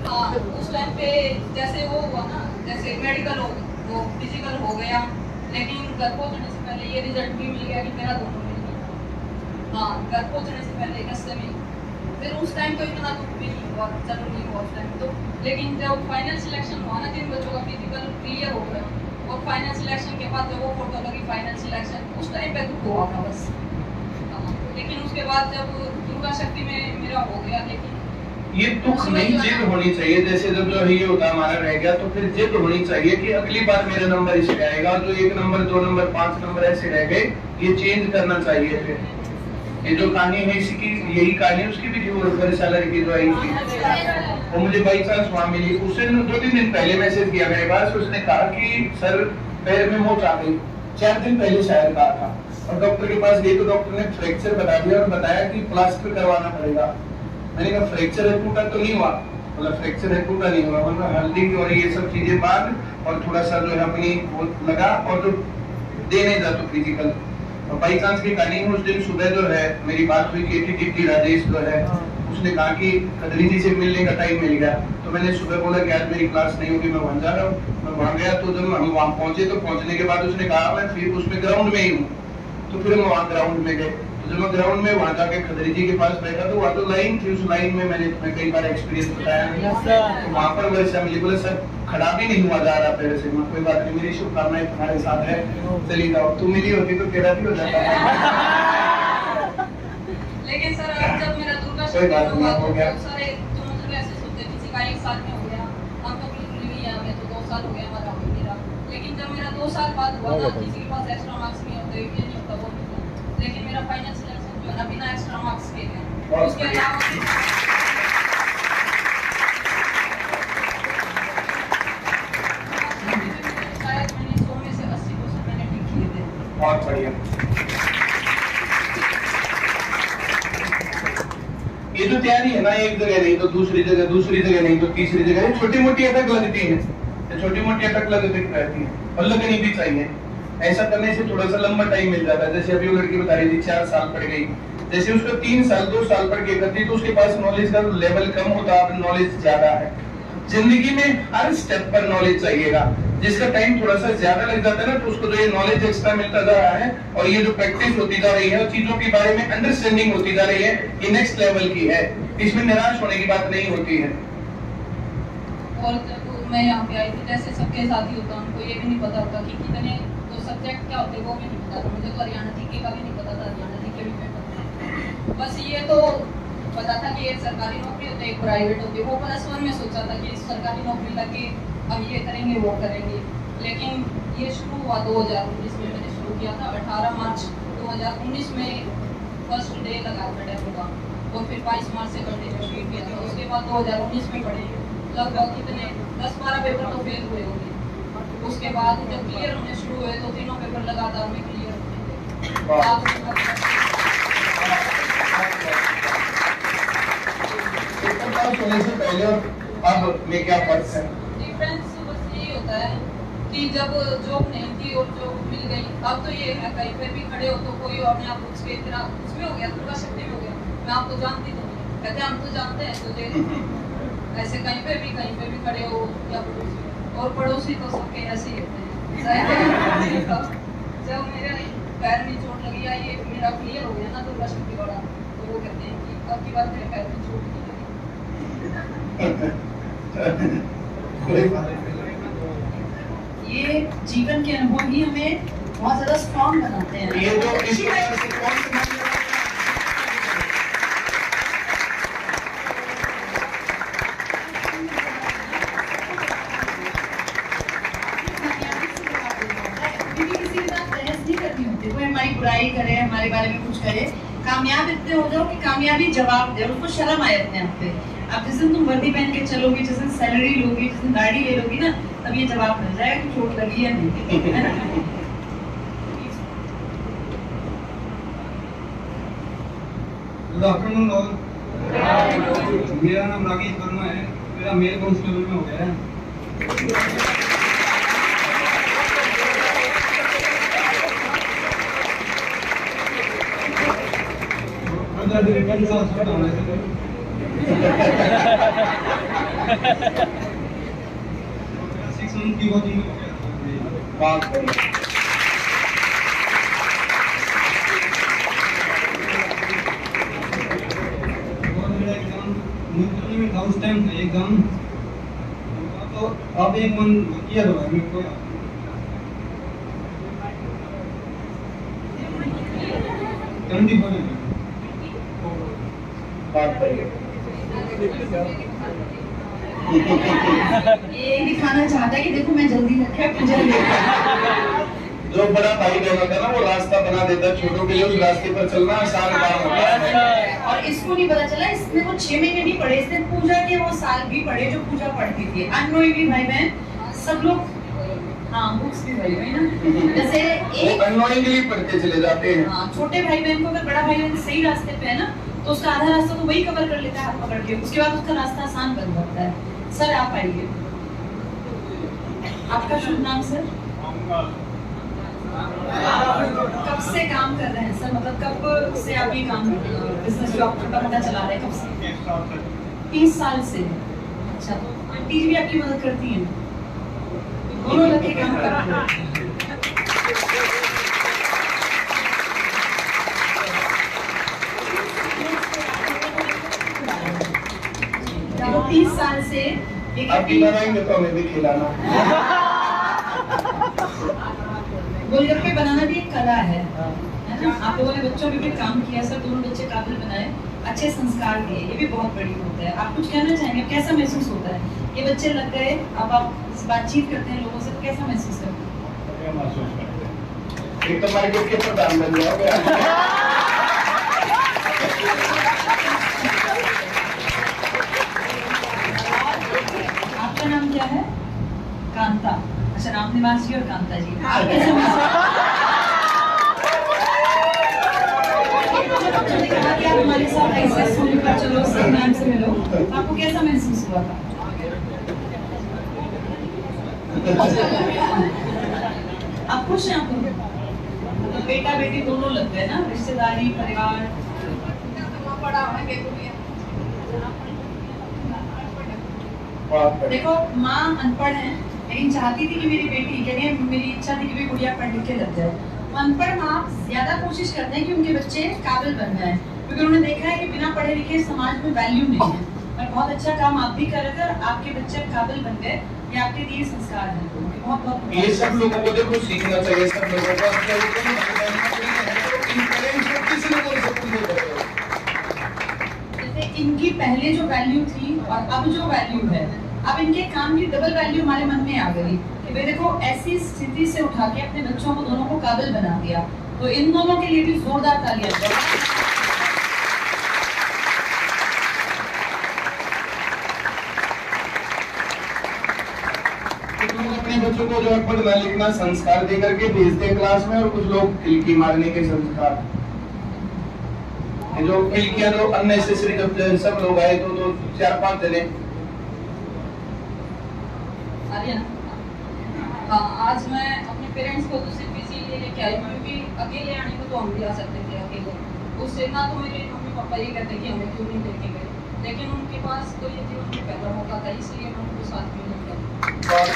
हाँ, उस टाइम पे जैसे वो हुआ ना, जैसे मेडिकल हो, वो फिजिकल हो गया, लेकिन घर पहुंचने से पहले ये रिजल्ट भी मिल गया कि मेरा दोनों मिल गया। हाँ, घर पहुंचने से पहले रास्ते में। फिर उस टाइम तो इतना दुख भी नहीं हुआ, चलो नहीं हुआ उस टाइम तो। लेकिन जब फाइनल सिलेक्शन हुआ ना, 3 बच्चों का फिजिकल क्लियर हो गया, और फाइनल सिलेक्शन के बाद जब वो फोटो लगी फाइनल सिलेक्शन, उस टाइम पे दुख हुआ था बस। लेकिन उसके बाद जब दुर्गा शक्ति में मेरा हो गया, लेकिन ये दुख नहीं, जिद होनी चाहिए। जैसे जब जो ये होता हमारा रह गया, तो फिर जिद होनी चाहिए कि अगली बार मेरा नंबर इसे आएगा। जो 1 नंबर 2 नंबर 5 नंबर ऐसे रह गए, ये चेंज करना चाहिए। फिर ये जो कहानी है इसकी, यही कहानी उसकी भी थी, वो सैलरी की जो आई थी, वो मुझे बाई चांस वहाँ मिली। उसने 2-3 दिन पहले मैसेज किया मेरे पास, उसने कहा कि सर पैर में मोच आ गई, 4 दिन पहले शायद कहा था, और डॉक्टर के पास गई तो डॉक्टर ने फ्रैक्चर बता दिया और बताया कि प्लास्टर करवाना पड़ेगा। मैंने कहा फ्रैक्चर है, टूटा तो नहीं हुआ? मतलब फ्रैक्चर है, टूटा नहीं हुआ। मतलब हल्दी और ये सब चीजें बाद, और थोड़ा सा जो है अपनी वो लगा, और जो देने जा तो फिजिकल। और बाई चांस की कहानी उस दिन सुबह जो है मेरी बात हुई कि राजेश जो है उसने कहा कि खदरी जी से मिलने का टाइम मिल गया, तो मैंने सुबह बोला कि आज मेरी क्लास नहीं होगी, मैं वहां जा रहा हूँ। मैं वहां गया तो जब हम वहां पहुंचे तो पहुंचने के बाद उसने कहा मैं फिर उसमें ग्राउंड में ही हूँ, तो फिर हम वहाँ ग्राउंड में गए। तो जब मैं ग्राउंड में वहां जाके खदरी जी के पास बैठा तो वहाँ तो लाइन थी, उस लाइन में मैंने तुम्हें कई बार एक्सपीरियंस बताया तो वहाँ पर वैसे मिली, बोले सर खड़ा भी नहीं हुआ जा रहा पैर से। मैं कोई बात नहीं, मेरी शुभकामनाएं तुम्हारे साथ है, चली जाओ। तू मिली होती तो तेरा भी हो जाता। लेकिन सर अब जब मेरा दुर्गा कोई बात नहीं, हुआ हो तो गया। बहुत सारे जो मतलब ऐसे सोचते किसी का 1 साल में हो गया, हम तो बिल्कुल भी है, हमें तो 2 साल हो गया हमारा हो मेरा। लेकिन जब मेरा 2 साल बाद हुआ ना, किसी के पास एक्स्ट्रा मार्क्स नहीं होते, ये नहीं होता वो नहीं होता, लेकिन मेरा फाइनल सिलेक्शन जो है ना बिना एक्स्ट्रा मार्क्स के है। उसके अलावा शायद मैंने 100 में से 80% मैंने ठीक किए थे। बहुत बढ़िया। ये जो तैयारी है ना, एक जगह नहीं तो दूसरी जगह नहीं तो तीसरी जगह, छोटी मोटी अटक लगती है, छोटी मोटी अटक लगती रहती है और लगनी भी चाहिए। ऐसा करने से थोड़ा सा लंबा टाइम मिल जाता है। जैसे अभी वो लड़की बता रही थी 4 साल पढ़ गई, जैसे उसको 3 साल 2 साल पढ़ के करती तो उसके पास नॉलेज का लेवल कम होता, अब नॉलेज ज्यादा है। जिंदगी में हर स्टेप पर नॉलेज चाहिएगा, जिसका टाइम थोड़ा सा ज्यादा लग जाता है ना, तो उसको जो ये नॉलेज एक्स्ट्रा मिलता जा रहा है और ये जो प्रैक्टिस होती जा रही है और चीजों के बारे में अंडरस्टैंडिंग होती जा रही है, ये नेक्स्ट लेवल की है, इसमें निराश होने की बात नहीं होती है। और जब मैं यहाँ पे आई थी, जैसे सबके साथ ही होता, उनको ये भी नहीं पता होता कि कितने तो सब्जेक्ट क्या होते वो भी नहीं पता था। मुझे तो हरियाणा जीके का भी नहीं पता था, हरियाणा जीके भी पेपर, बस ये तो पता था कि एक सरकारी नौकरी होती है, एक प्राइवेट होती है। वो +1 में सोचा था कि सरकारी नौकरी लगे हम ये करेंगे वो करेंगे, लेकिन ये शुरू हुआ 2019 में मैंने शुरू किया था। 18 मार्च 2019 में फर्स्ट डे लगा था डेमो का, और फिर 22 मार्च से कंटिन्यू किया था। उसके बाद 2019 में पढ़े लगभग कितने 10-12 पेपर तो फेल हुए होंगे। उसके बाद जब क्लियर होने शुरू हुए तो 3 पेपर लगातार में क्लियर होने थे। होने से पहले और अब में क्या फर्क है? डिफरेंस बस यही होता है कि जब जॉब नहीं थी और जॉब मिल गई, अब तो ये है कहीं पे भी खड़े हो तो कोई अपने आप पूछ के तेरा कुछ भी हो गया, दुर्गा शक्ति में हो गया, मैं आपको जानती तो नहीं, कहते हम तो जानते हैं तुझे। ऐसे कहीं पे भी खड़े हो या और पड़ोसी तो सबके ऐसे ही होते हैं। जब मेरे पैर में चोट लगी या ये मेरा क्लियर हो गया ना दुर्गा शक्ति वाला, तो वो कहते हैं कि अब की बात मेरे पैर में चोट नहीं लगी। ये जीवन के अनुभव ही हमें बहुत ज्यादा स्ट्रॉन्ग बनाते हैं। ये जो इस प्रकार से कौन सा हमारी बुराई करे, हमारे बारे में कुछ करे, कामयाब इतने हो जाओ कि कामयाबी जवाब दे, उसको शर्म आए अपने आप पे। अब जिस दिन तुम वर्दी पहन के चलोगी, जिस दिन सैलरी लोगी, जिस दिन गाड़ी ले लोगी ना, तब ये जवाब मिल जाएगा कि चोट लगी है नहीं, है ना? Good afternoon all. मेरा नाम राकेश वर्मा है, मेरा मेल कांस्टेबल में हो गया है। उस टाइम था एग्जाम, तो अब एक मन किया हुआ है मेरे को। ये दिखाना चाहता है कि देखो मैं जल्दी रखा पूजा जो बड़ा भाई बहन होता है ना, वो रास्ता बना देता है छोटों के लिए, उस रास्ते पर चलना आसान काम होता है। और इसको नहीं पता चला, इसने वो 6 महीने नहीं पढ़े, इसने पूजा के वो साल भी पढ़े जो पूजा पढ़ती थी। अननोइंगली भाई बहन सब लोग, हाँ बुक्स भी भाई बहन ना, जैसे एक अननोइंगली पढ़ते चले जाते हैं। हाँ, छोटे भाई बहन को अगर बड़ा भाई बहन सही रास्ते पे है ना, तो उसका आधा रास्ता तो वही कवर कर लेता है हाथ पकड़ के, उसके बाद उसका रास्ता आसान बन जाता है। सर आप आइए, आपका शुभ नाम सर? कब से काम कर रहे हैं सर, मतलब कब से आप ये काम बिजनेस जो आप छोटा मोटा चला रहे हैं, कब से? 30 साल से। अच्छा, तो आंटी जी भी आपकी मदद करती हैं? दोनों लग के काम कर रहे हैं। देखो 30 साल से आप भी बनाएंगे तो हमें भी खिलाना। गोलगप्पे बनाना भी एक कला है ना? आप लोगों ने बच्चों पे भी काम किया सर, दोनों बच्चे काबिल बनाए, अच्छे संस्कार दिए, ये भी बहुत बड़ी बात है। आप कुछ कहना चाहेंगे? कैसा महसूस होता है? ये बच्चे लग गए, अब आप बातचीत करते हैं लोगों से, तो कैसा महसूस करते हैं? एक तो मार्केट के प्रधान बन जाओगे। आपका नाम क्या है? कांता। अच्छा, राम निवास जी और कांता जी, आप कैसे महसूस? बच्चों ने कहा कि आप हमारे साथ ऐसे स्कूल पर चलो, सर मैम से मिलो, आपको कैसा महसूस हुआ था? आप खुश हैं? आप मतलब बेटा बेटी दोनों लग गए ना, रिश्तेदारी, परिवार? देखो माँ अनपढ़ है, लेकिन चाहती थी कि मेरी बेटी, यानी मेरी इच्छा थी कि मेरी गुड़िया पढ़ लिख के लग जाए। अनपढ़ माँ ज्यादा कोशिश करते हैं कि उनके बच्चे काबिल बन जाए, क्योंकि उन्होंने देखा है कि बिना पढ़े लिखे समाज में वैल्यू नहीं है। और बहुत अच्छा काम आप भी कर रहे थे, और आपके बच्चे काबिल बन गए, ये आपके लिए संस्कार है। बहुत बहुत ये सब लोगों को देखो सीखना चाहिए, सब लोगों को। किसी ने कोई सपोर्ट नहीं करता। जैसे इनकी पहले जो वैल्यू थी और अब जो वैल्यू है, अब इनके काम की डबल वैल्यू हमारे मन में आ गई कि भाई देखो ऐसी स्थिति से उठा के अपने बच्चों को दोनों को काबिल बना दिया। तो इन दोनों के लिए भी जोरदार तालियां बजाओ। अपने बच्चों को जो है पढ़ना लिखना संस्कार दे करके भेजते हैं क्लास में, और कुछ लोग खिलकी मारने के संस्कार, जो खिलकियां जो अननेसेसरी करते हैं। सब लोग आए तो 4-5 जने। हाँ, आज मैं अपने पेरेंट्स को तो सिर्फ इसीलिए लेके आई, क्योंकि अकेले आने को तो हम भी आ सकते थे अकेले। उससे ना तो मेरे मम्मी पापा ये कहते कि हमें क्यों नहीं लेके गए, लेकिन उनके पास तो ये जीवन में पहला मौका था, इसलिए मैं उनको साथ में लेके आई।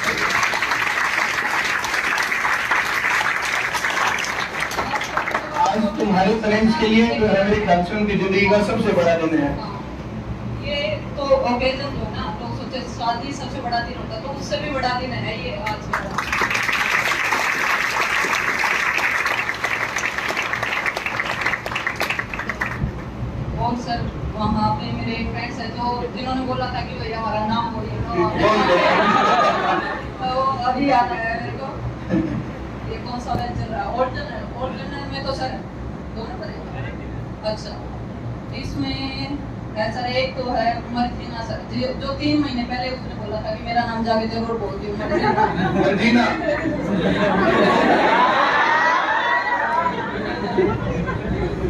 आज तुम्हारे पेरेंट्स के लिए जो है मेरे ख्याल से उनकी जिंदगी का सबसे बड़ा दिन है। ये तो ओकेजन जो ना, लोग सोचे शादी सबसे बड़ा दिन होता, तो उससे भी बड़ा दिन है ये आज मेरा। और सर वहाँ पे मेरे फ्रेंड्स हैं जो जिन्होंने बोला था कि भैया हमारा नाम बोलिए, तो अभी याद आया मेरे को। ये कौन सा बैच चल रहा है? ऑर्डिनल में तो सर 2 नंबर है। अच्छा, इसमें है सर, एक तो है मर्जीना सर, जो 3 महीने पहले उसने बोला था कि मेरा नाम जाके जरूर बोल दियो मर्जीना।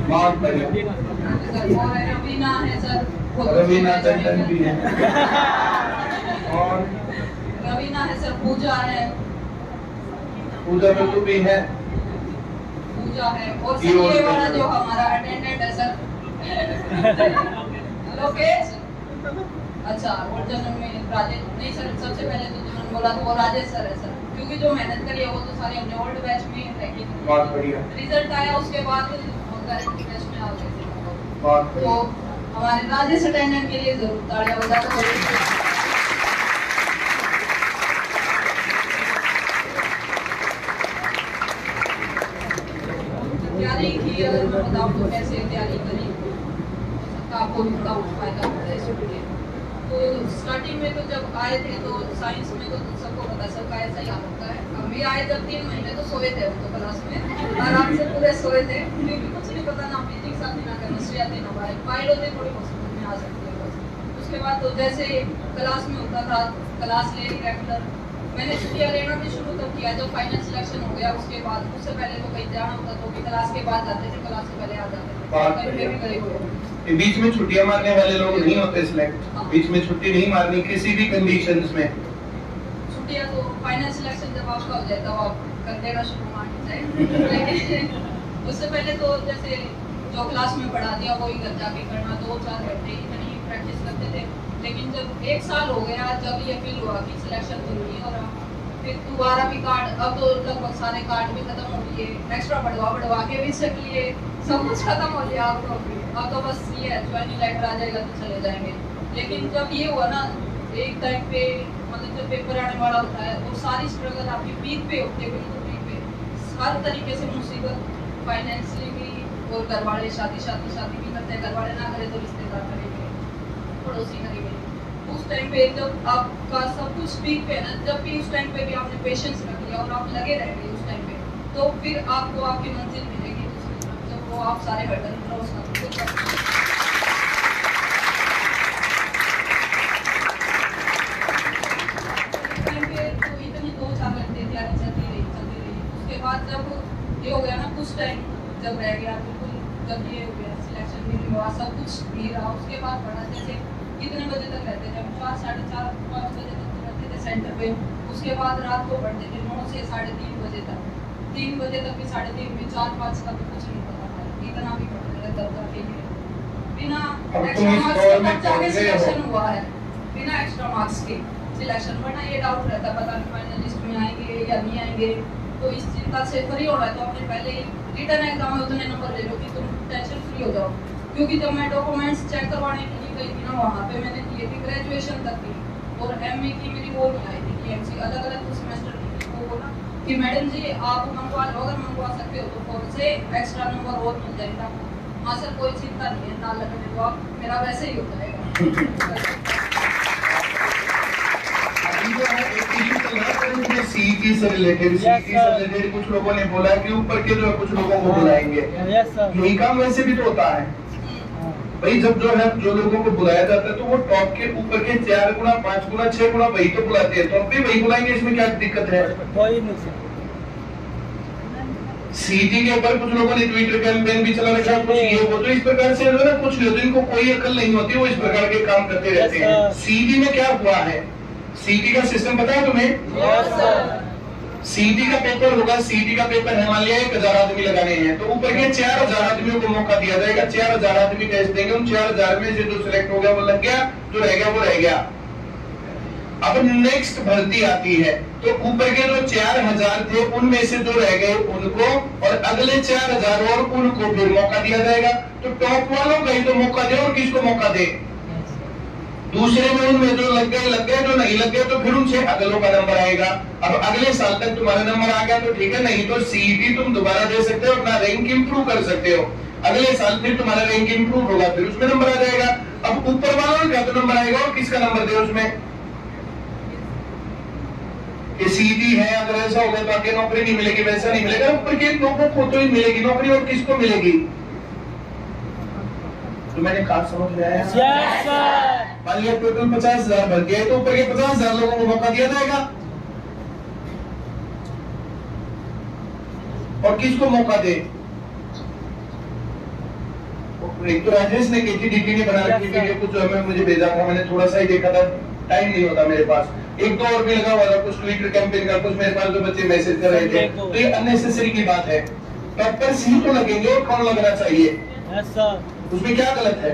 बहुत बढ़िया। और रवीना है सर, रवीना टंडन भी है। और रवीना है सर, पूजा है, पूजा में तो भी है, पूजा है, और सर ये वाला जो हमारा अटेंडेंट है सर, लोकेश। अच्छा, और जन्म में राजेश नहीं सर, सबसे पहले तो जिन्होंने बोला तो वो राजेश सर है सर, क्योंकि जो मेहनत करी है वो तो सारे अपने ओल्ड बैच में रखी। बहुत बढ़िया। रिजल्ट आया उसके बाद गारंटी बैच में आ गए थे। बहुत तो हमारे राजेश अटेंडेंट के लिए जरूर तालियां बजा दो। तैयारी की अगर मैं बताऊँ तो कैसे तैयारी करी, आपको भी थोड़ा फायदा होता है इसके। तो स्टार्टिंग में तो जब आए थे तो साइंस में तो सबको पता, सबका ऐसा ही हाल होता है। हम भी आए जब 3 महीने तो सोए थे हम तो क्लास में, आराम से पूरे सोए थे, क्योंकि कुछ नहीं पता, ना फिजिक्स आती ना केमिस्ट्री आती ना बायोलॉजी थोड़ी बहुत समझ में आ सकती है बस। उसके बाद तो जैसे क्लास में होता था, क्लास ले ली रेगुलर। मैंने छुट्टियाँ लेना भी शुरू तब किया जब फाइनल सिलेक्शन हो गया, उसके बाद। उससे पहले तो कहीं जाना होता तो भी क्लास के बाद जाते थे, क्लास से पहले आ जाते थे। बीच में छुट्टियां मारने वाले लोग नहीं होते सिलेक्ट, बीच में छुट्टी नहीं मारनी किसी भी कंडीशंस में। छुट्टियाँ तो फाइनल सिलेक्शन जब आपका हो जाए तब आप कर देगा शुरू मारने चाहिए लेकिन उससे पहले तो जैसे जो क्लास में पढ़ा दिया वही घर जाके करना, 2-4 घंटे इतनी प्रैक्टिस करते थे। लेकिन जब 1 साल हो गया, जब ये फील हुआ कि सिलेक्शन तो नहीं हो रहा, फिर दोबारा भी कार्ड, अब तो लगभग सारे कार्ड भी खत्म हो गए, एक्स्ट्रा बढ़वा के भी चेक लिए, सब कुछ खत्म हो गया। अब तो बस ये है ज्वाइनिंग लेटर आ जाएगा तो चले जाएंगे। लेकिन जब ये हुआ ना एक टाइम पे, मतलब जब पेपर आने वाला होता है और सारी स्ट्रगल आपकी पीक पे होती है, बिल्कुल पीक पे, हर तरीके से मुसीबत, फाइनेंशियली भी, और घर वाले शादी भी करते हैं, घर वाले ना करे तो रिश्तेदार करेंगे, पड़ोसी करेंगे। उस टाइम पे जब आपका सब कुछ पीक पे है ना, जब भी उस टाइम पे भी आपने पेशेंस रख लिया और आप लगे रह गए उस टाइम पे, तो फिर आपको आपकी मंजिल मिलेगी जब वो आप सारे हर्डल क्रॉस करोगे। उसके बाद जब ये हो गया ना, कुछ टाइम जब रह गया, बिल्कुल जब ये हो गया सिलेक्शन भी नहीं हुआ, सब कुछ नहीं रहा, उसके बाद पढ़ा जैसे कितने बजे तक रहते थे हम, 4, 4:30, 5 बजे तक रहते थे सेंटर पे। उसके बाद रात को पढ़ते थे 9 से 3:30 बजे तक, 3 बजे तक भी 3:30 में 4-5 का तो कुछ नहीं पता था, इतना भी पढ़ते थे तब तक के लिए। बिना एक्स्ट्रा मार्क्स के तब जाके सिलेक्शन हुआ है, बिना एक्स्ट्रा मार्क्स के सिलेक्शन। वरना ये डाउट रहता पता नहीं फाइनल लिस्ट में आएंगे या नहीं आएंगे, तो इस चिंता से फ्री होना है तो अपने पहले रिटर्न एग्जाम में उतने नंबर ले लो कि तुम टेंशन फ्री हो जाओ। क्योंकि जब मैं डॉक्यूमेंट्स चेक करवाने के लिए गई थी ना, वहाँ पे मैंने दिए थे ग्रेजुएशन तक की, और एमए की मेरी वो नहीं आई थी कि एमसी अलग अलग सेमेस्टर की वो बोला कि मैडम जी आप मंगवा लो, अगर मंगवा सकते हो तो फोन से एक्स्ट्रा नंबर और मिल जाएगा। हाँ सर कोई चिंता नहीं है, ना लगने दो आप, मेरा वैसे ही हो जाएगा। सीईटी से रिलेटेड कुछ लोगों ने बोला कि ऊपर के जो है कुछ लोगों को बुलाएंगे, यही काम वैसे भी तो होता है भाई। जब जो है जो लोगों को बुलाया जाता है तो वो टॉप के ऊपर के 4 गुना 5 गुना 6 गुना वही तो बुलाते हैं, तो अब भी वही बुलाएंगे, इसमें क्या दिक्कत है? सीईटी के ऊपर कुछ लोगों ने ट्विटर कैंपेन भी चला रखा, कुछ ये वो, तो इस प्रकार से जो है ना कुछ लोग जिनको कोई अकल नहीं होती वो इस प्रकार के काम करते रहते हैं। सीईटी में क्या हुआ है, सीईटी का सिस्टम पता है तुम्हें? Yes sir. सीईटी का पेपर होगा, सीईटी का पेपर है, मान लिया 1000 आदमी लगाने हैं, तो ऊपर के 4000 आदमियों को मौका दिया जाएगा, 4000 आदमी टेस्ट देंगे, उन 4000 में से जो सिलेक्ट हो गया वो लग गया, जो रह गया वो रह गया। अब नेक्स्ट भर्ती आती है तो ऊपर के जो 4000 थे उनमें से जो रह गए उनको, और अगले 4000 और उनको फिर मौका दिया जाएगा। तो टॉप वालों को ही तो मौका दे, और किसको मौका दे? दूसरे में उनमें जो लग गए, जो नहीं लग गए तो फिर उनसे अगलों का नंबर आएगा। अब अगले साल तक तुम्हारा नंबर आ गया तो ठीक है, नहीं तो सीईटी तुम दोबारा दे सकते हो, अपना रैंक इंप्रूव कर सकते हो। अगले साल फिर तुम्हारा रैंक इंप्रूव होगा, फिर उसमें नंबर आ जाएगा। अब ऊपर वालों का तो नंबर आएगा, और किसका नंबर दे उसमें? कि सीईटी है, अगर ऐसा होगा तो आगे नौकरी नहीं मिलेगी, वैसा नहीं मिलेगा, ऊपर के लोगों को तो ही मिलेगी नौकरी, और किसको मिलेगी? तो मैंने कहा समझ में आया? Yes sir. मान लिया टोटल 50,000 भर गए तो ऊपर के 50,000 लोगों को मौका दिया जाएगा, और किसको मौका दे? एक तो राजेश ने केटीडीपी ने बना रखी वीडियो, कुछ जो हमें मुझे भेजा था, मैंने थोड़ा सा ही देखा था, टाइम नहीं होता मेरे पास। एक दो और भी लगा हुआ था, कुछ ट्विटर कैंपेन का, कुछ मेरे पास जो बच्चे मैसेज कर रहे थे, तो ये अननेसेसरी की बात है। टॉपर सी तो लगेंगे, और कौन लगना चाहिए? Yes sir. उसमें क्या गलत है?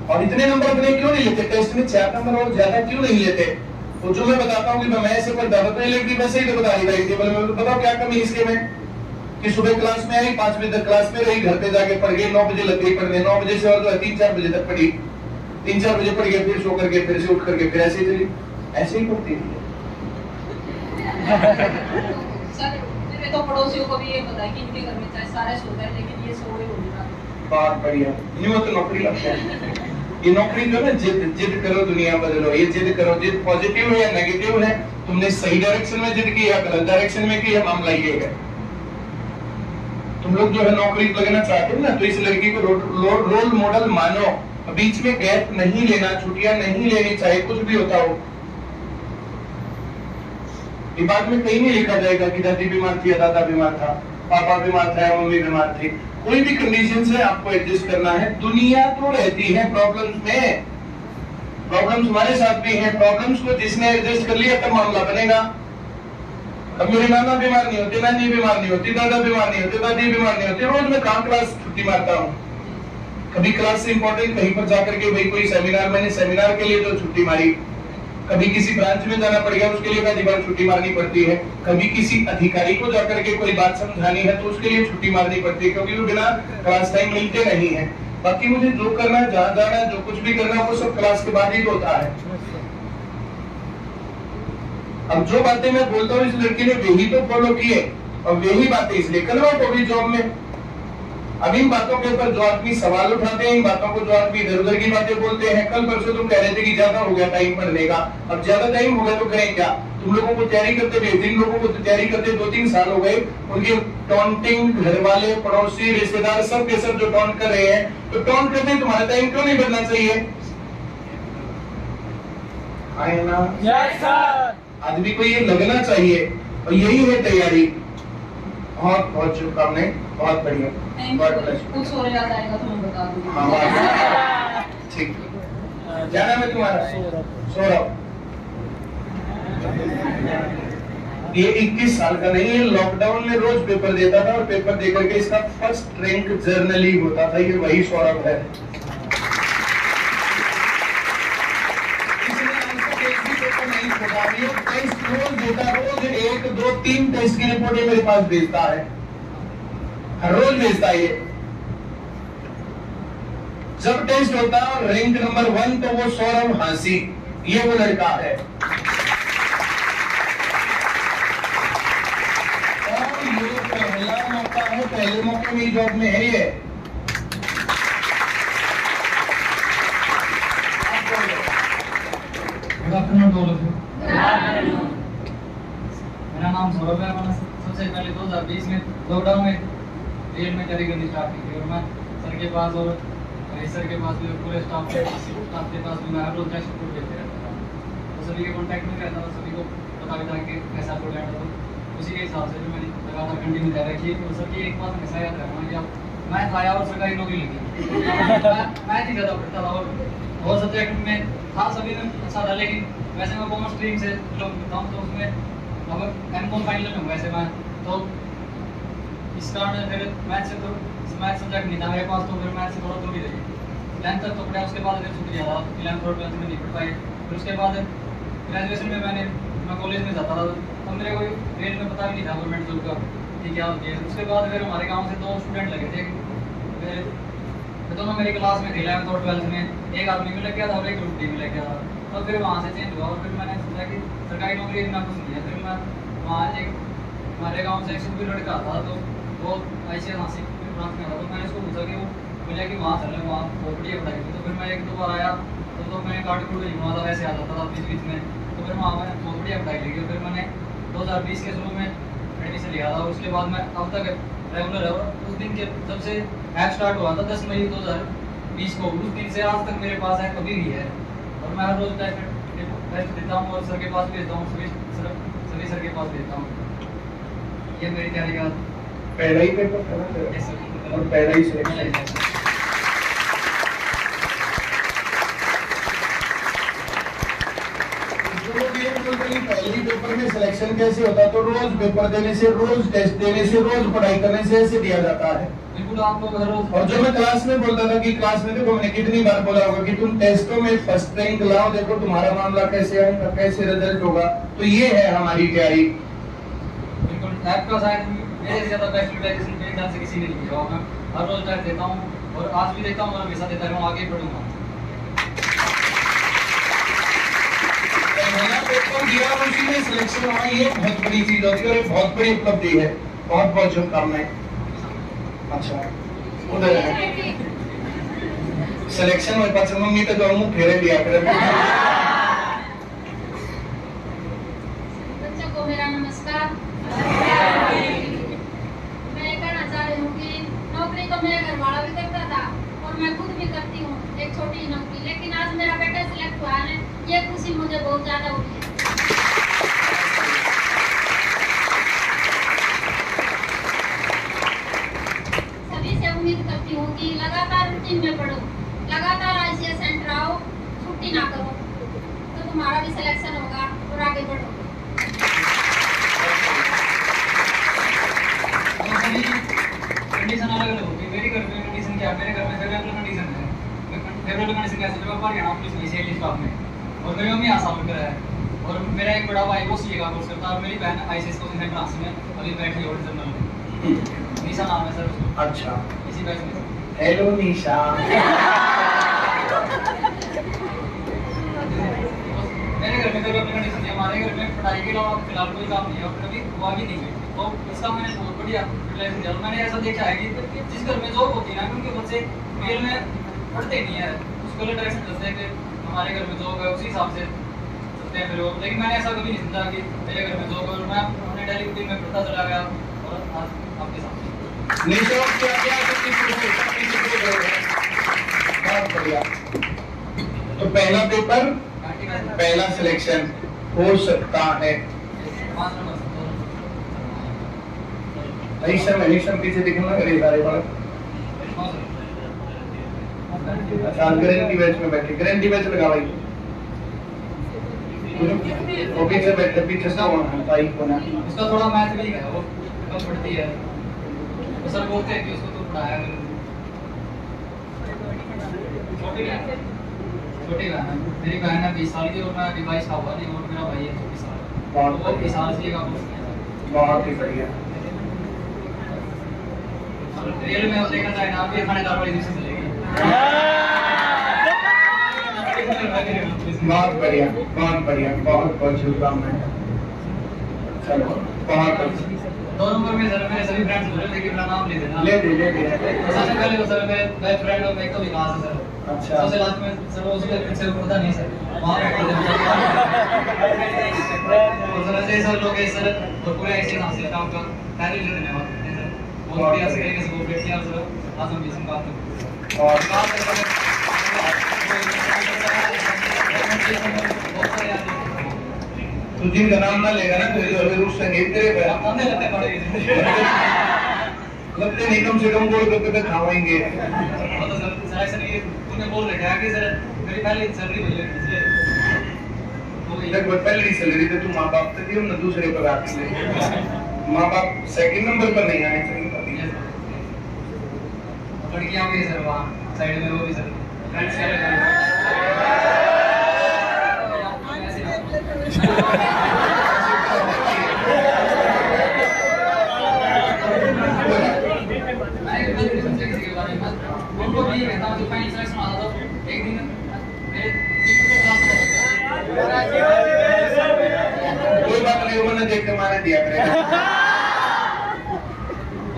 और इतने नंबर अपने क्यों नहीं लेते? टेस्ट में 4 नंबर और ज्यादा क्यों नहीं लेते? तो जो मैं बताता हूँ कि मैं ऐसे कोई दावत नहीं लेती, वैसे ही तो बता ही रही थी। बताओ क्या कमी इसके में कि सुबह क्लास में आई, 5 बजे तक क्लास में रही, घर पे जाके पढ़ गई, 9 बजे लग गई पढ़ने, 9 बजे से और जो है 3-4 बजे तक पढ़ी, 3-4 बजे पढ़ गए, फिर सो करके फिर से उठ करके फिर ऐसे ही चली, ऐसे ही पढ़ती थी। सर मेरे तो पड़ोसियों को भी ये पता है कि इनके घर में चाहे सारे सोते हैं लेकिन ये सोए हो रहा। बहुत बढ़िया, यूं तो नौकरी लगता है। ये नौकरी जो है ना, जिद करो दुनिया बदलो, ये जिद करो, जिद पॉजिटिव है या नेगेटिव है, तुमने सही डायरेक्शन में जिद की या गलत डायरेक्शन में की है, मामला ये है। तुम लोग जो है नौकरी लगना चाहते हो ना, तो इस लड़की को रोल मॉडल मानो, बीच में गैप नहीं लेना, छुट्टियां नहीं लेनी, चाहे कुछ भी होता हो। ये बात में कहीं नहीं लिखा जाएगा कि दादी बीमार थी या दादा बीमार था, पापा बीमार था या मम्मी बीमार थी। कोई भी कंडीशन से आपको एडजस्ट करना है। दुनिया तो रहती है प्रॉब्लम्स में, प्रॉब्लम्स हमारे साथ भी हैं, प्रॉब्लम्स को जिसने एडजस्ट कर लिया तब मामला बनेगा। अब मेरे नाना बीमार नहीं होते, नानी बीमार नहीं होती, दादा बीमार नहीं होते, दादी बीमार नहीं होती, रोज मैं कहाँ क्लास छुट्टी मारता हूँ। कभी क्लास से इंपॉर्टेंट कहीं पर जाकर के भाई कोई सेमिनार, मैंने सेमिनार के लिए तो छुट्टी मारी, कभी किसी ब्रांच में जाना पड़ गया उसके लिए आधी बार छुट्टी मारनी पड़ती है, कभी किसी अधिकारी को जाकर के कोई बात समझानी है तो उसके लिए छुट्टी मारनी पड़ती है, क्योंकि वो बिना क्लास टाइम मिलते नहीं है। बाकी मुझे जो करना है, जहाँ जाना है, जो कुछ भी करना है वो सब क्लास के बाद ही होता है। अब जो बातें मैं बोलता हूँ इस लड़की ने वही तो फॉलो किए और वही बातें इसलिए कन्वर्ट हो गई जॉब में। अब इन बातों के ऊपर जो आदमी सवाल उठाते हैं, इन बातों को जो आदमी इधर उधर की बातें बोलते हैं, कल परसों तुम कह रहे थे कि ज्यादा हो गया टाइम पढ़ने का, अब ज्यादा टाइम हो गया तो करें क्या? तुम लोगों को तैयारी करते हुए, जिन लोगों को तैयारी करते 2-3 साल हो गए, उनकी टॉन्टिंग घर वाले, पड़ोसी, रिश्तेदार सब के सब जो टॉन्ट कर रहे हैं, तो टॉन्ट करते हैं तुम्हारा टाइम क्यों नहीं बढ़ना चाहिए? आए ना? Yes sir. आदमी को ये लगना चाहिए और यही है तैयारी। बहुत बहुत शुभकामनाएं, बहुत बढ़िया। कुछ और याद आएगा तो मैं बता दूंगी। हाँ, ठीक। क्या नाम है तुम्हारा? सौरभ। ये 21 साल का नहीं है, लॉकडाउन में रोज पेपर देता था और पेपर देकर के इसका फर्स्ट रैंक जर्नली होता था। ये वही सौरभ है। टेस्ट रोज देता, रोज 1, 2, 3 टेस्ट की रिपोर्ट मेरे पास भेजता है, हर रोज भेजता है। जब टेस्ट होता है और रैंक नंबर 1 तो वो सौरभ हांसी, ये वो लड़का है। और ये पहला मौका है, पहले मौके में जॉब में है ये। मेरा नाम सौरभ है। मैंने सबसे पहले 2020 में लॉकडाउन में रेल में तैयारी करनी स्टार्ट की थी और मैं सर के पास और सर के पास भी पूरे स्टाफ के पास भी मैं हर रोज टेस्ट रिपोर्ट देते रहता था। तो सभी के कॉन्टैक्ट में रहता था, सभी को पता भी था कि कैसा रिपोर्ट आया था। तो उसी के हिसाब से मैंने लगातार कंटिन्यू तैयारी की। और सर की एक बात हमेशा याद रखना कि अब मैथ आया और सरकारी नौकरी लगी। मैथ ही ज़्यादा पढ़ता था और सब्जेक्ट में था सभी में अच्छा था, लेकिन वैसे मैं कॉमर्स स्ट्रीम से बिलोंग करता हूँ, तो उसमें अब एमकॉम फाइनल में हूँ वैसे मैं, तो इस कारण फिर मैथ से तो मैथ सब्जेक्ट नहीं था मेरे पास, तो फिर मैथ से थोड़ा दूर ही रही। 10th तक तो पढ़ा, उसके बाद फिर छुट्टी ज़्यादा 11th और 12th में नहीं पढ़ पाए। फिर उसके बाद ग्रेजुएशन में मैं कॉलेज में जाता था, तो मेरे को रेट में पता भी नहीं था गवर्नमेंट जॉब का कि क्या होती है। उसके बाद फिर हमारे गाँव से 2 स्टूडेंट लगे थे, फिर दोनों मेरी क्लास में थे 11th और 12th में, एक आर्मी में लग गया था और एक ग्रुप डी में लग गया था। तो फिर वहाँ से चेंज हुआ और फिर मैंने सोचा कि सरकारी नौकरी इतना कुछ नहीं है। फिर मैं वहाँ एक हमारे गांव से एक सुबह लड़का था, तो वो ICS हासिल ब्रांच में था, तो मैंने उसको पूछा कि वो बोला कि वहाँ चल वहाँ बहुत बढ़िया पढ़ाई थी। तो फिर मैं 1-2 बार आया तो मैं कार्ड कूड नहीं बनवा था, वैसे आ जाता था बीच बीच में। तो फिर वहाँ मैंने बहुत बढ़िया पढ़ाई लगी। फिर मैंने 2020 के शुरू में एडमिशन लिया था और उसके बाद मैं अब तक रेगुलर है। और उस दिन के जब से ऐप स्टार्ट हुआ था 10 मई 2020 को, उस दिन से आज तक मेरे पास है कभी भी है। और मैं हर रोज टेस्ट देता हूँ और सर के पास भेजता हूँ, सभी सर के पास भेजता हूँ। ये मेरी तैयारी का पहला ही पेपर था ना और पहला ही सिलेक्शन। पहले पेपर में सिलेक्शन कैसे होता है, तो रोज पेपर देने से, रोज टेस्ट देने से, रोज पढ़ाई करने से ऐसे दिया जाता है। बिल्कुल आपको हर रोज। और जो मैं क्लास में बोलता था कि क्लास में देखो मैंने कितनी बार बोला होगा कि तुम टेस्टों में फर्स्ट रैंक लाओ, देखो तुम्हारा मामला कैसे आएगा, कैसे रिजल्ट होगा। तो ये है हमारी तैयारी। बिल्कुल आपका शायद मेरे से ज्यादा बेस्ट प्रिपरेशन मेरे ख्याल से किसी ने नहीं किया। मैं हर रोज टेस्ट देता हूँ और आज भी देता हूँ और हमेशा देता रहूँ, आगे बढ़ूंगा। पेपर दिया और उसी में सिलेक्शन हुआ, ये बहुत बड़ी चीज होती है और बहुत बड़ी उपलब्धि है। बहुत बहुत शुभकामनाएं। अच्छा उधर है सिलेक्शन में पास मम्मी तो जो मुंह फेरे दिया कर। बच्चों को मेरा नमस्कार। मैं कहना चाह रही हूँ कि नौकरी तो मेरा घर वाला भी करता था और मैं खुद भी करती हूँ एक छोटी नौकरी, लेकिन आज मेरा बेटा सिलेक्ट हुआ है, ये खुशी मुझे बहुत ज्यादा हुई है। सभी से उम्मीद करती हूँ कि लगातार रूटीन में पढ़ो, लगातार ICS सेंटर आओ, छुट्टी ना करो, तो तुम्हारा भी सिलेक्शन होगा और आगे बढ़ो। क्या मेरे घर में फेवरेबल कंडीशन है। फेवरेबल कंडीशन कैसे जब बाहर गया पुलिस में सेल स्टाफ में, और मेरी मम्मी आसाम में है, और मेरा एक बड़ा भाई वो सीए का कोर्स करता है, और मेरी बहन आईसीएस कोचिंग सेंटर आसाम में अभी बैठी है जनरल में। निशा नाम है सर उसका। अच्छा, इसी बैच में। हेलो निशा। मेरे घर में फेवरेबल कंडीशन है, हमारे घर में पढ़ाई के अलावा फिलहाल कोई काम नहीं है, और कभी हुआ भी नहीं है। तो इसका मैंने बहुत बढ़िया यूटिलाइज किया। मैंने ऐसा देखा है कि जिस घर में जॉब होती है ना, उनके बच्चे मेल में पढ़ते नहीं है, उसको डायरेक्शन करते हैं कि हमारे घर में जॉब है, उसी हिसाब से चलते हैं फिर वो। लेकिन मैंने ऐसा कभी नहीं समझा कि मेरे घर में जॉब है, और मैं अपने डेली रूटीन में पढ़ता चला गया, और आज आपके सामने। निशा क्या बहुत बढ़िया। तो पहला पेपर, पहला सिलेक्शन हो सकता है। 5 नंबर हरीशम पीछे दिखना करे सारे बार। अच्छा, गारंटी बैच में बैठे, गारंटी बैच लगा भाई। वो पीछे बैठे, पीछे से ताई को ना। उसका थोड़ा मैथ भी है, वो कम पढ़ती है, तो सर बोलते हैं कि उसको तो पढ़ाया करो। छोटी बहन है, मेरी बहन है 20 साल की, और मैं अभी 22 का हुआ नहीं, और मेरा भाई है 24 साल। बहुत वो 20 साल से का कोर्स किया। बहुत ही बढ़िया। रियल में वो देखा जाए ना, आप ये खानेदार वाली डिश चलेगी। बहुत बढ़िया, बहुत बढ़िया, बहुत बहुत शुभकामनाएं। चलो, बहुत अच्छा। 2 नंबर में सर मेरे सभी फ्रेंड्स बोले, लेकिन मेरा नाम ले देना। ले दे। सबसे पहले तो सर मेरे बेस्ट फ्रेंड और मैं तो विकास है सर। अच्छा। सबसे लास्ट में सर वो उसके पीछे पता नहीं सर, वहाँ बैठे थे। और सर ऐसे सर लोग हैं सर, और पूरे ऐसे नाम से काम का पहले ही धन्यवाद करते हैं सर। बहुत बढ़िया से तरीके से कोऑपरेट किया सर, आज हम इस बात में। और तू जिनका नाम ना लेगा ना, तो जरूर संगीत तेरे पे लगते नहीं, कम से कम गोल गप्पे पे खावाएंगे। तूने बोल रखा है कि सर मेरी पहली सैलरी मिल रही है, लगभग पहली सैलरी तो तू माँ बाप से दी ना, दूसरे पगार से। माँ बाप सेकंड नंबर पर नहीं आए सर। लड़कियां भी सर वहाँ साइड में, वो भी सर फ्रेंड्स क्या उनको भी कहता हूँ, जो फाइनल सिलेक्शन आता था एक दिन मेरे कोई बात नहीं, उन्होंने देख के मारे दिया करेगा।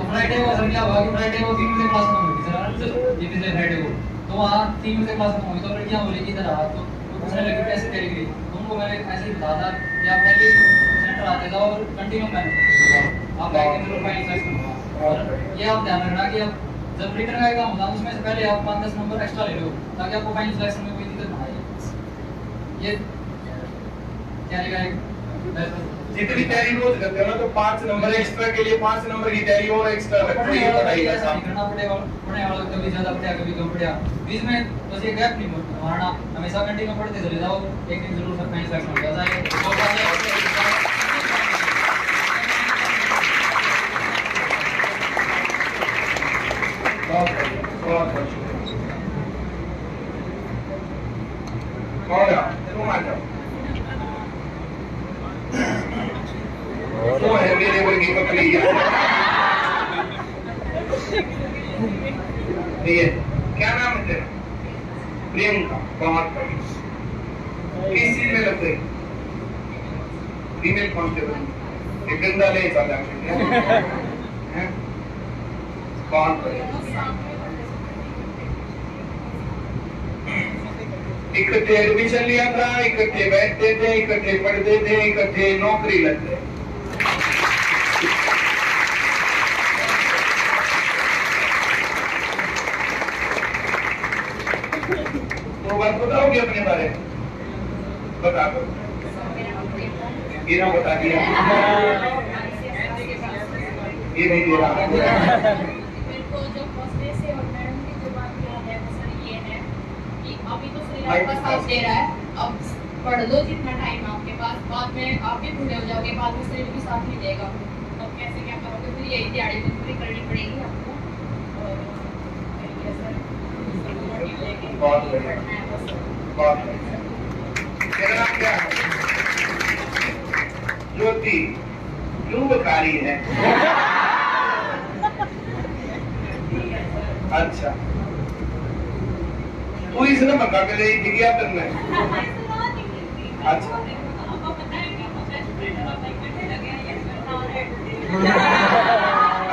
फ्राइडे को सर क्या हुआ कि फ्राइडे को 3 बजे क्लास खत्म हुई सर, ये पिछले फ्राइडे को, तो वहाँ 3 बजे क्लास खत्म हुई, तो लड़कियाँ बोली कि इधर आ, तो पूछने लगी कैसे तैयारी करी, तो उनको मैंने ऐसे ही बताया था कि आप पहले सेंटर आते जाओ और कंटिन्यू मेहनत करते जाओ, आपका एक दिन जरूर फाइनल सिलेक्शन होगा। और ये आप ध्यान रखना कि आप जब रिटर्न का एग्जाम होता है उसमें से पहले आप 5-10 नंबर एक्स्ट्रा ले लो, ताकि आपको फाइनल सिलेक्शन में कोई दिक्कत ना आए। ये क्या लेगा जितनी तैयारी रोज करते हो ना, तो 5 नंबर एक्स्ट्रा के लिए 5 नंबर की तैयारी और एक्स्ट्रा रखनी है। पढ़ाई का ऐसा नहीं करना पड़ेगा, पढ़ने वाला कभी ज्यादा पढ़ा कभी कम पढ़ा, बीच में बस ये गैप नहीं मारना, हमेशा कंटिन्यू पढ़ते चले जाओ, एक दिन जरूर फाइनल सिलेक्शन हो जाएगा। बहुत और तुम आ जाओ। वो है मेरे वर्गी पकड़ी है। ठीक है, क्या नाम है तेरा? प्रियंका। बहुत किस चीज में लगते? Female constable. एक गंदा ले चला है। बहुत इकट्ठे एडमिशन लिया था, इकट्ठे बैठते थे, इकट्ठे पढ़ते थे, इकट्ठे नौकरी लगते। तो बात बताओगे अपने बारे में? बता दो। ये ना बता दिया, ये नहीं दे रहा। मेरे जो फर्स्ट से और मैडम की जो बात किया है वो सर ये है कि अभी तो सिलेबस आप दे रहा है, अब पढ़ लो जितना टाइम आपके पास, बाद में आप भी बूढ़े हो जाओगे, बाद में सिलेबस भी साथ नहीं देगा, अब कैसे क्या करोगे, फिर यही तैयारी पूरी करनी पड़ेगी आपको। और बहुत बढ़िया, बहुत बढ़िया। तेरा नाम क्या है? ज्योति। क्यों बता रही है? अच्छा, तू इसने बता के ले क्या करना है? अच्छा,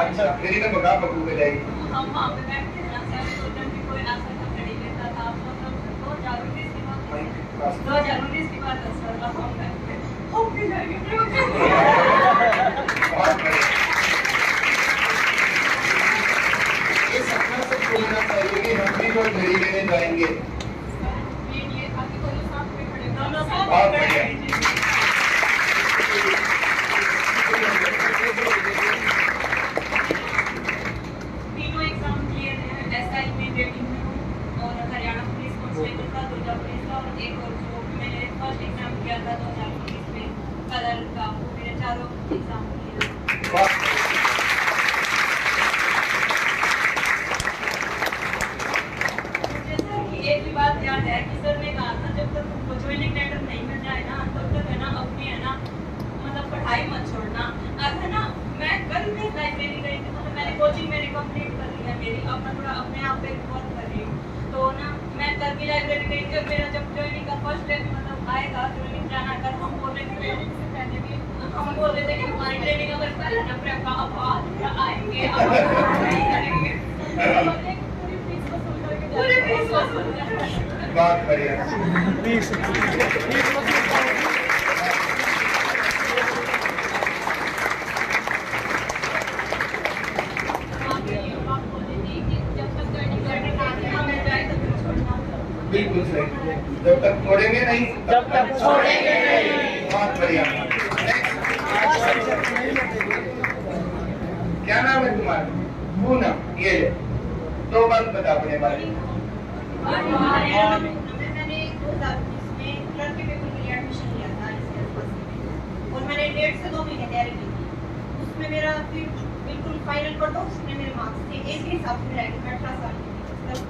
अच्छा, फिर इन्हें बता पकू के जाएगी। ये सपना सबको लेना चाहिए कि हम भी कोई घड़ी लेने जाएंगे। बहुत बढ़िया। तीनों एग्जाम क्लियर है, एसआई में वेटिंग में हूँ और हरियाणा पुलिस कांस्टेबल का, दुर्गा पुलिस का और एक और जो मैंने फर्स्ट एग्जाम किया था 2019 में कलर का, वो मेरे चारों एग्जाम क्लियर है। जैसा कि एक भी बात याद है कि सर ने कहा था जब तक तुमको ज्वाइनिंग लेटर नहीं मिल जाए ना तब तक है ना अपनी है ना मतलब पढ़ाई मत छोड़ना। अब है ना मैं कल में लाइब्रेरी गई थी, मतलब मैंने कोचिंग मेरी कंप्लीट कर ली है, मेरी अब मैं थोड़ा अपने आप पे वर्क कर रही हूँ। तो ना मैं कल भी लाइब्रेरी गई थी और मेरा जब ज्वाइनिंग का फर्स्ट डे मतलब आएगा ज्वाइनिंग जाना, कल हम बोल रहे थे ट्रेनिंग से पहले भी हम बोल रहे थे कि हमारी ट्रेनिंग अगर पहले ना प्रेप का अब आएंगे अब नहीं करेंगे पूरी फीस वसूल करके बहुत बढ़िया। बिल्कुल सही, जब तक छोड़ेंगे नहीं जब तक छोड़ेंगे नहीं। बहुत बढ़िया। क्या नाम है तुम्हारा? पूनम। ये ले, दो बात बता अपने बारे में। मैंने 2019 में क्लर्क के पेपर के लिए एडमिशन लिया था और मैंने 1.5 से 2 महीने तैयारी की थी। उसमें मेरा फिर बिल्कुल फाइनल कट ऑफ में मेरे मार्क्स थे एज के हिसाब से मेरा 18 साल की थी,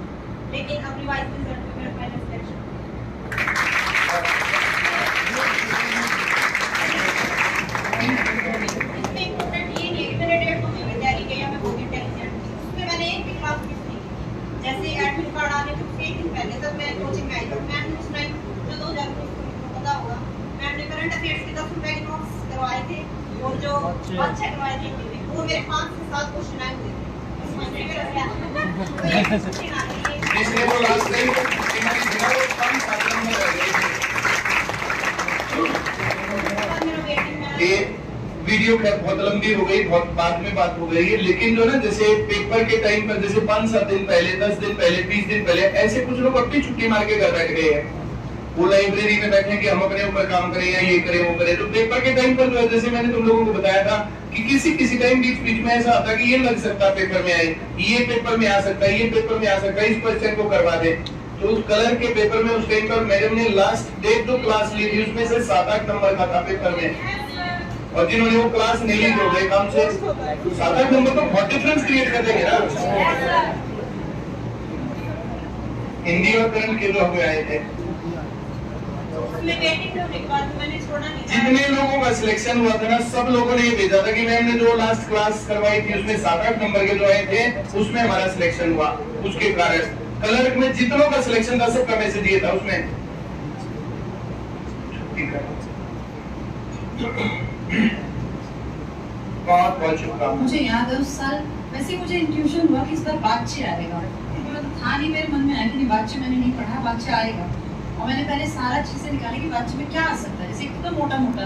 लेकिन अब रिवाइज रिजल्ट में मेरा फाइनल सिलेक्शन इसमें इम्पोर्टेंट ये नहीं है कि मैंने 1.5 महीने तैयारी की या मैं बहुत इंटेलिजेंट थी, उसमें मैंने एक भी क्लास मिस नहीं की। जैसे एडमिट कार्ड आने के 1 दिन पहले तक मैं कोचिंग में आई थी, मैम ने उस टाइम जो 2019 को पता होगा मैम ने करंट अफेयर्स के 10 रुपए के नोट्स करवाए थे और जो अच्छे करवाए थे वो मेरे 5 से 7 क्वेश्चन आए हुए थे। इसमें मेरा क्या इसलिए वो लास्ट टाइम ये वीडियो बहुत लंबी हो गई, बहुत बाद में बात हो गई है, लेकिन जो ना जैसे पेपर के टाइम पर जैसे 5-7 दिन पहले, 10 दिन पहले, 20 दिन पहले ऐसे कुछ लोग अपनी छुट्टी मार के घर बैठ गए हैं। वो लाइब्रेरी में बैठे कि हम अपने ऊपर काम करें या ये करें वो करें। तो पेपर के टाइम पर जो है जैसे मैंने तुम लोगों को बताया था कि किसी टाइम बीच में ऐसा आता कि ये लग सकता है पेपर में आए, ये पेपर में आ सकता है, ये पेपर में आ सकता है, इस क्वेश्चन को करवा दे। तो उस कलर के पेपर में उस टाइम पर मैडम ने लास्ट डेट जो क्लास ली थी उसमें से 7-8 नंबर का था पेपर में, और जिन्होंने वो क्लास नहीं ली तो गए काम से 7-8 नंबर तो बहुत डिफरेंस क्रिएट कर देंगे ना। हिंदी और करंट के जो हुए आए थे, जितने लोगों का सिलेक्शन हुआ था ना सब लोगों ने ये भेजा था कि मैम ने जो लास्ट क्लास करवाई थी उसमें 7-8 नंबर के जो आए थे उसमें हमारा सिलेक्शन हुआ। उसके कारण कलर में जितनों का सिलेक्शन था सबका मैसेज ये था उसमें। बहुत बहुत शुभकामनाएं। मुझे याद है उस साल वैसे मुझे इंट्यूशन हुआ कि इस बार बाच्चे आएगा, था नहीं मेरे मन में आया कि बाच्चे मैंने नहीं पढ़ा, बाच्चे आएगा। और मैंने पहले सारा चीजें निकाली कि बाच्चे में क्या आ सकता है, जैसे एकदम मोटा मोटा।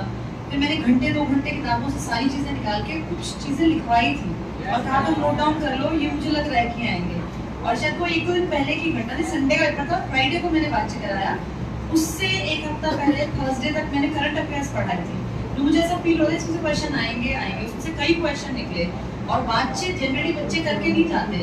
फिर मैंने घंटे 2 घंटे किताबों से सारी चीजें निकाल के कुछ चीजें लिखवाई थी और कहा तुम नोट डाउन कर लो, ये मुझे लग रहा है कि आएंगे। और शायद वो 1-2 दिन पहले की घटना थी, संडे का पेपर था, फ्राइडे को मैंने बाच्चे कराया। उससे 1 हफ्ता पहले थर्सडे तक मैंने करंट अफेयर्स पढ़ाई थी। तो मुझे ऐसा फील हो रहा है इसमें क्वेश्चन आएंगे, उसमें कई क्वेश्चन निकले। और बाच्चे जनरली बच्चे करके नहीं जाते,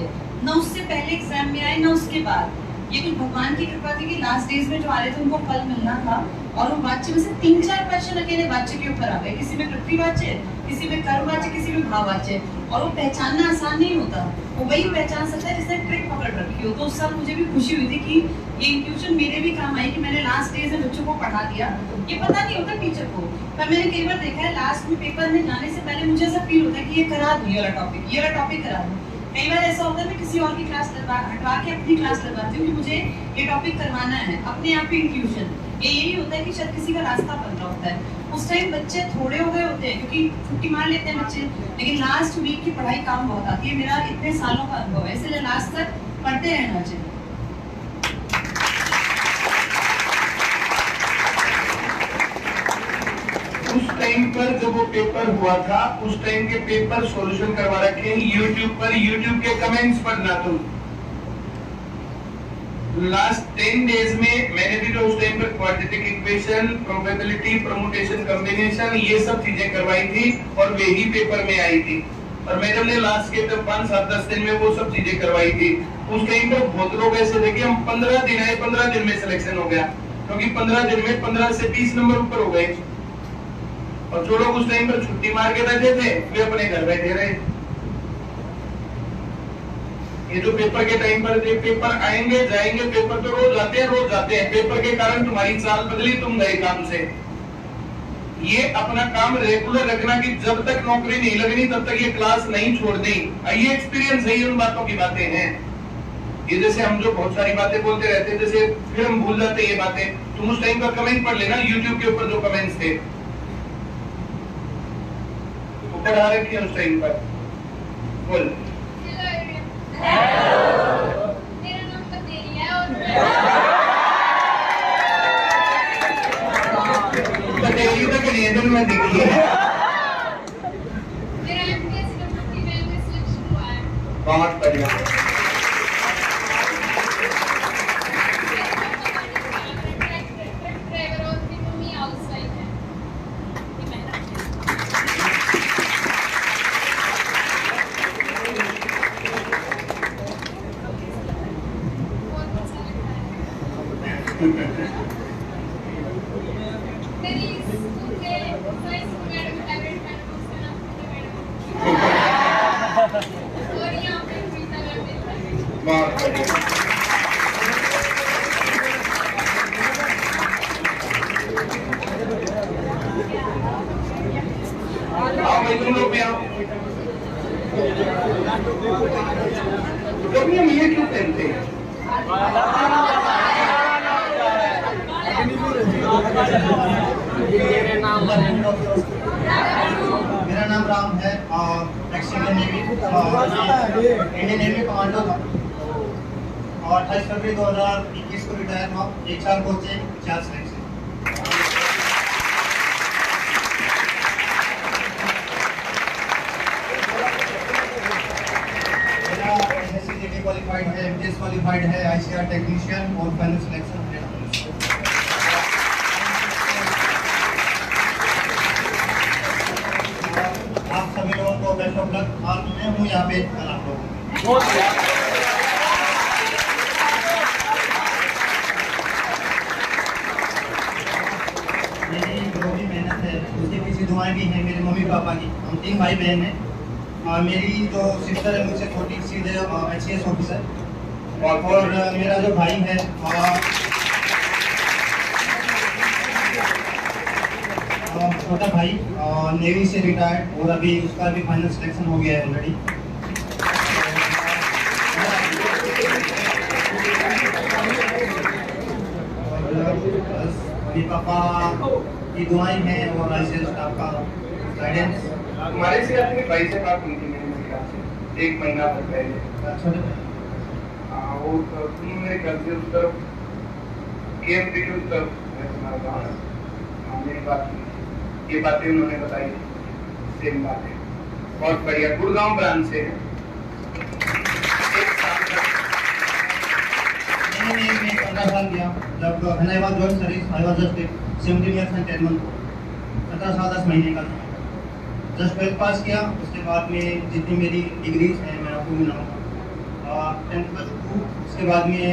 ना उससे पहले एग्जाम में आए ना उसके बाद। ये कुछ भगवान की कृपा थी कि लास्ट डेज में जो आ रहे थे उनको फल मिलना था, और वो बाच्चे में से 3-4 क्वेश्चन अकेले बाच्चे के ऊपर आ गए। किसी में पृथ्वी बाच्चे, किसी में कर्म बाच्चे, किसी में भाव बाच्चे। और वो पहचानना आसान नहीं होता। वो वही पहचान सकता है जिसने ट्रिक पकड़ रखी हो। तो उस साल मुझे भी खुशी हुई थी कि ये इंट्यूशन मेरे भी काम आई कि मैंने लास्ट डेज में बच्चों को पढ़ा दिया। ये पता नहीं होता टीचर को, पर मैंने कई बार देखा है लास्ट में पेपर में जाने से पहले मुझे ऐसा फील होता है कि ये करा दूं, ये वाला टॉपिक करा दूं। कई बार ऐसा होता है मैं किसी और की क्लास हटवा के अपनी क्लास लगवाती हूँ कि मुझे ये टॉपिक करवाना है, अपने आप ही इंट्यूशन। ये यही होता है कि शायद किसी का रास्ता बन रहा होता है। उस टाइम बच्चे थोड़े हो गए होते हैं क्योंकि छुट्टी मार लेते हैं बच्चे, लेकिन लास्ट वीक की पढ़ाई काम बहुत आती है। मेरा इतने सालों का अनुभव है, इसलिए लास्ट तक पढ़ते रहना चाहिए। उस टाइम पर जब वो पेपर हुआ था, उस टाइम के पेपर सॉल्यूशन करवा रखे हैं यूट्यूब पर, यूट्यूब के कमेंट्स पढ़ना। तुम लास्ट 10 डेज में मैंने भी तो उस टाइम पर quadratic equation, probability, permutation, combination, ये सब चीजें करवाई थी और वे ही पेपर में आई थी। और मैडम ने लास्ट के 5-7-10 दिन में वो सब चीजें करवाई थी। उस टाइम पर बहुत लोग ऐसे थे कि हम 15 दिन आए, 15 दिन में सिलेक्शन हो गया, क्योंकि 15 दिन में 15 से 20 नंबर ऊपर हो गए। और जो लोग उस टाइम पर छुट्टी मार के बैठे थे वे अपने घर बैठे रहे। ये जो पेपर के टाइम पर थे, पेपर आएंगे जाएंगे, पेपर तो रोज आते हैं। पेपर के कारण तुम्हारी चाल बदली, तुम गए काम से। ये अपना काम रेगुलर रखना कि जब तक नौकरी नहीं लगनी तब तक ये क्लास नहीं छोड़नी। ये एक्सपीरियंस है, ये उन बातों की बातें हैं। ये जैसे हम जो बहुत सारी बातें बोलते रहते हैं, जैसे फिर हम भूल जाते हैं ये बातें। तुम उस टाइम का कमेंट पढ़ लेना यूट्यूब के ऊपर जो कमेंट्स थे, पढ़ा रखी है उस टाइम पर। बोल। मेरा नाम कतेरी है और कतेरी तक नियंत्रण में दिखी है। मेरा एमपीएससी में सिलेक्शन हुआ है। बहुत बढ़िया। ड्राइवर और मेरी मम्मी हाउसवाइफ है। मेरी स्कूल के साइंस मैडम फेवरेट मैडम उसका नाम मैडम और यहाँ पे प्रीता मैम मिलता है। बहुत बढ़िया। आओ भाई तुम लोग भी आओ। कभी हम ये क्यों पहनते हैं? मेरा नाम राम है और इंडियन नेवी कमांडो था और 28 फरवरी 2021 को रिटायर हुआ। 1 साल कोचिंग, 4 सिलेक्शन। मेरा एसएससी क्वालिफाइड है, एमटीएस क्वालिफाइड है, आईसीआर टेक्नीशियन और फाइनल सिलेक्शन। आप सभी लोगों को बेस्ट ऑफ लक। आज मैं हूँ यहाँ पे, कल आप लोग। मेरी जो भी मेहनत है उसके पीछे दुआएं भी हैं मेरे मम्मी पापा की। हम 3 भाई बहन हैं। मेरी जो सिस्टर है मुझसे छोटी, सीधे HCS ऑफिसर। और मेरा जो भाई है छोटा भाई नेवी से रिटायर्ड और अभी उसका भी फाइनल सिलेक्शन हो गया है ऑलरेडी। मेरे पापा की दुआएं हैं और आईसीएस स्टाफ का गाइडेंस। हमारे से अपने भाई से बात हुई थी मेरे ख्याल से 1 महीना तक पहले। वो तुम मेरे घर से उस तरफ KMP की उस तरफ है तुम्हारा गाँव। हमने बात की, ये बातें उन्होंने बताई, सेम बातें। बहुत बढ़िया। गुड़गांव ब्रांच से है। 15 साल किया। जब when I was joined service, I was just 17 years and 10 months। 17 साल 10 महीने का था। जस्ट 12 पास किया। उसके बाद में जितनी मेरी डिग्रीज हैं मैं आपको गिनाऊंगा। 10+2, उसके बाद में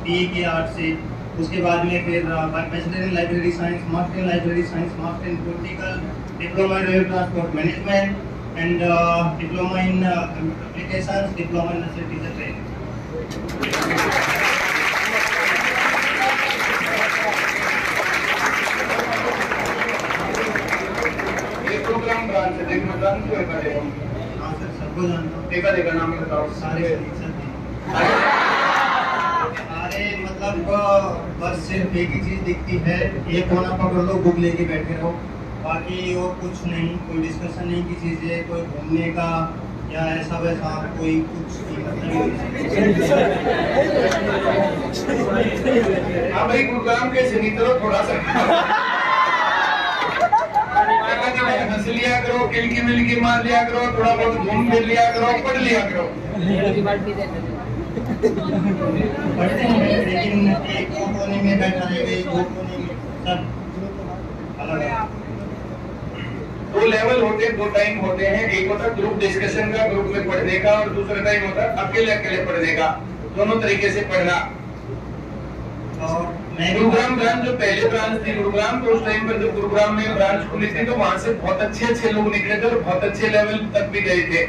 BA की आर्ट से, उसके बाद में फिर bachelor in library science, master in library science, master in political, diploma in rail transport management and diploma in computer applications, diploma in nursery teacher training. ये प्रोग्राम ब्रांच है, देखना ब्रांच को एक देगा। हाँ सर, सबको जानता हूँ। एक देगा नाम बताओ। सारे टीचर थे। सारे मतलब बस सिर्फ एक ही चीज दिखती है, ये कोना पकड़ लो, बुक लेके बैठे रहो, बाकी और कुछ नहीं, कोई डिस्कशन नहीं की चीजें, कोई घूमने का या ऐसा वैसा कोई कुछ नहीं, मतलब हाँ भाई, प्रोग्राम कैसे नहीं करो थोड़ा सा हंस लिया करो, किलकी मिलकी मार लिया करो, थोड़ा बहुत घूम फिर लिया करो, पढ़ लिया करो। पढ़ते हैं लेकिन एक कोने में बैठा रहेगा, एक दो कोने में, सब अलग अलग। दो लेवल होते हैं, दो टाइम होते हैं, एक होता है ग्रुप डिस्कशन का, ग्रुप में पढ़ने का, और दूसरा टाइम होता है अकेले अकेले पढ़ने का। दोनों तरीके से पढ़ना। और मैं गुरुग्राम ब्रांच जो पहले ब्रांच थी गुरुग्राम, तो उस टाइम पर जब गुरुग्राम में ब्रांच खुली थी तो वहां से बहुत अच्छे लोग निकले थे और बहुत अच्छे लेवल तक भी गए थे।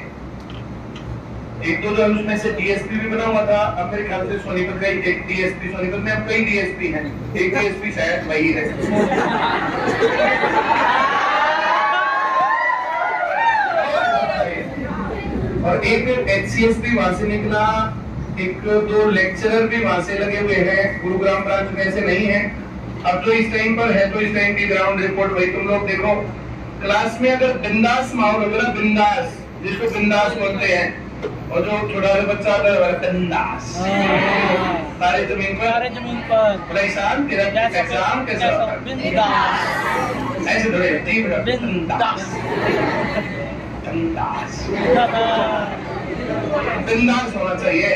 एक दो जो उसमें से डीएसपी भी बना हुआ था। अब मेरे ख्याल से सोनीपत का एक डीएसपी, सोनीपत में अब कई डीएसपी हैं, एक डीएसपी शायद वही है। और एक एचसीएसपी वहां से निकला, एक दो लेक्चरर भी वहां से लगे हुए हैं। गुरुग्राम ब्रांच में ऐसे नहीं है। अब जो इस टाइम पर है, तो इस टाइम की ग्राउंड रिपोर्ट वही तुम लोग देखो। क्लास में अगर बिंदास माहौल होगा ना, बिंदास, जिसको बिंदास बोलते हैं, और जो छोटा सा बच्चा आता है बिंदास, सारे जमीन पर बड़ा ईशान, तेरा एग्जाम कैसा होता है? ऐसे थोड़े बिंदास बिंदास बिंदास होना चाहिए।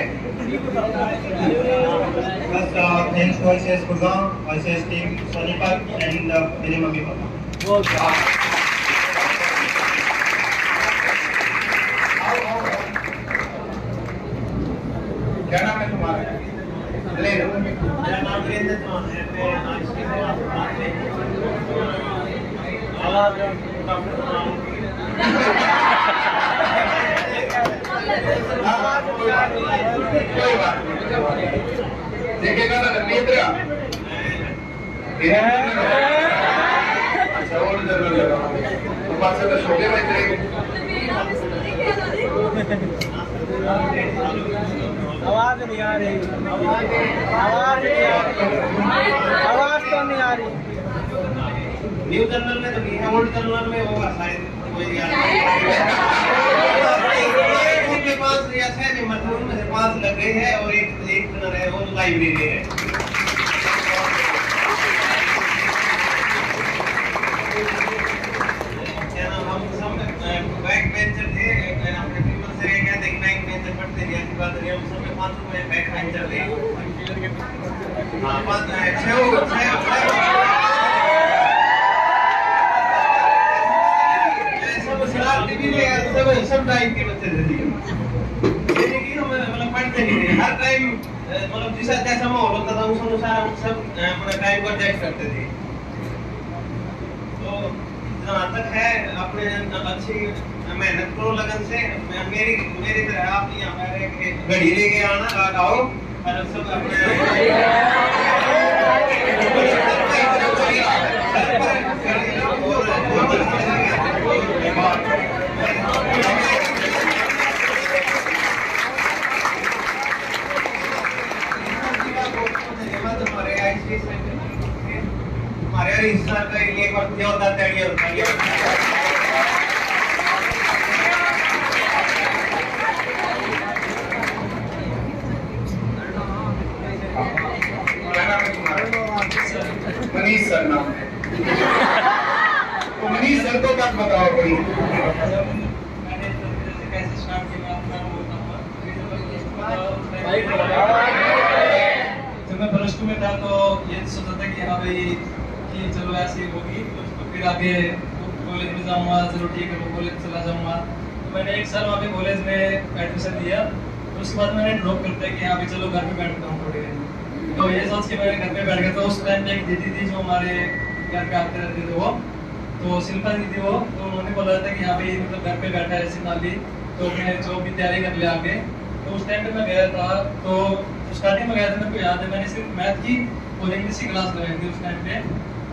बस thanks to ICS Gurgaon, ICS team Sonipat and मेरे मम्मी पापा। क्या नाम है तुम्हारा? ले लो। मेरा नाम वीरेंद्र चौहान है। मैं आईसीएस से बात कर कोई बात नहीं, देखेगा ना नेत्रा अच्छा और जरूर लगा तो पास से सो गए बैठे। आवाज नहीं आ रही, आवाज तो नहीं आ रही। न्यू जनरल में तो नहीं है, ओल्ड जनरल में होगा शायद कोई याद उनके पास या शायद मजदूर में से 5 लग गए हैं और एक जनरल है, वो लाइब्रेरी है। क्या नाम, हम सब बैक बेंचर थे, अपने प्रिंसिपल से कहते हैं बैक बेंचर पढ़ते थे, ऐसी बात नहीं, हम सब में 5 में बैक बेंचर थे। हां 5 6 सब टाइप के बच्चे थे, लेकिन हम मतलब पढ़ते नहीं थे। हर टाइम मतलब जैसा जैसा माहौल होता था उस अनुसार हम सब अपना टाइम को एडजस्ट करते थे। तो जहाँ तक है अपने अच्छी मेहनत करो लगन से, मेरी तरह आप यहाँ पर घड़ी लेके आना, आओ और सब अपने हमारे हिस्सा का एक बार क्या होता है मेरा नाम है तुम्हारा? मनीष सर नाम है। तो मनीष सर को बात बताओ कोई। कैसे स्टार्ट किया अपना बोलता हूँ। जब मैं प्लस 2 में था तो ये सोचा था कि हाँ भाई कि चलो ऐसे ही होगी, तो फिर आगे कॉलेज में जाऊँगा, चलो ठीक है वो कॉलेज चला जाऊँगा। तो मैंने 1 साल वहाँ पे कॉलेज में एडमिशन लिया, तो उसके बाद मैंने ड्रॉप करता है कि हाँ भाई चलो घर पे बैठता हूँ थोड़ी देर। तो ये सोच के मैंने घर पे बैठ गया। तो उस टाइम पे एक दीदी थी जो हमारे घर पे आते रहते थे वो, तो तो शिल्पा जी थी वो, तो उन्होंने बोला था कि यहाँ पे मतलब घर पे बैठा है सिनाली, तो मैं जॉब की तैयारी कर ले आगे। तो उस टाइम पे मैं गया था, तो स्टार्टिंग में गया था, मेरे को याद है मैंने सिर्फ मैथ की और इंग्लिश की क्लास लगाई थी उस टाइम पे।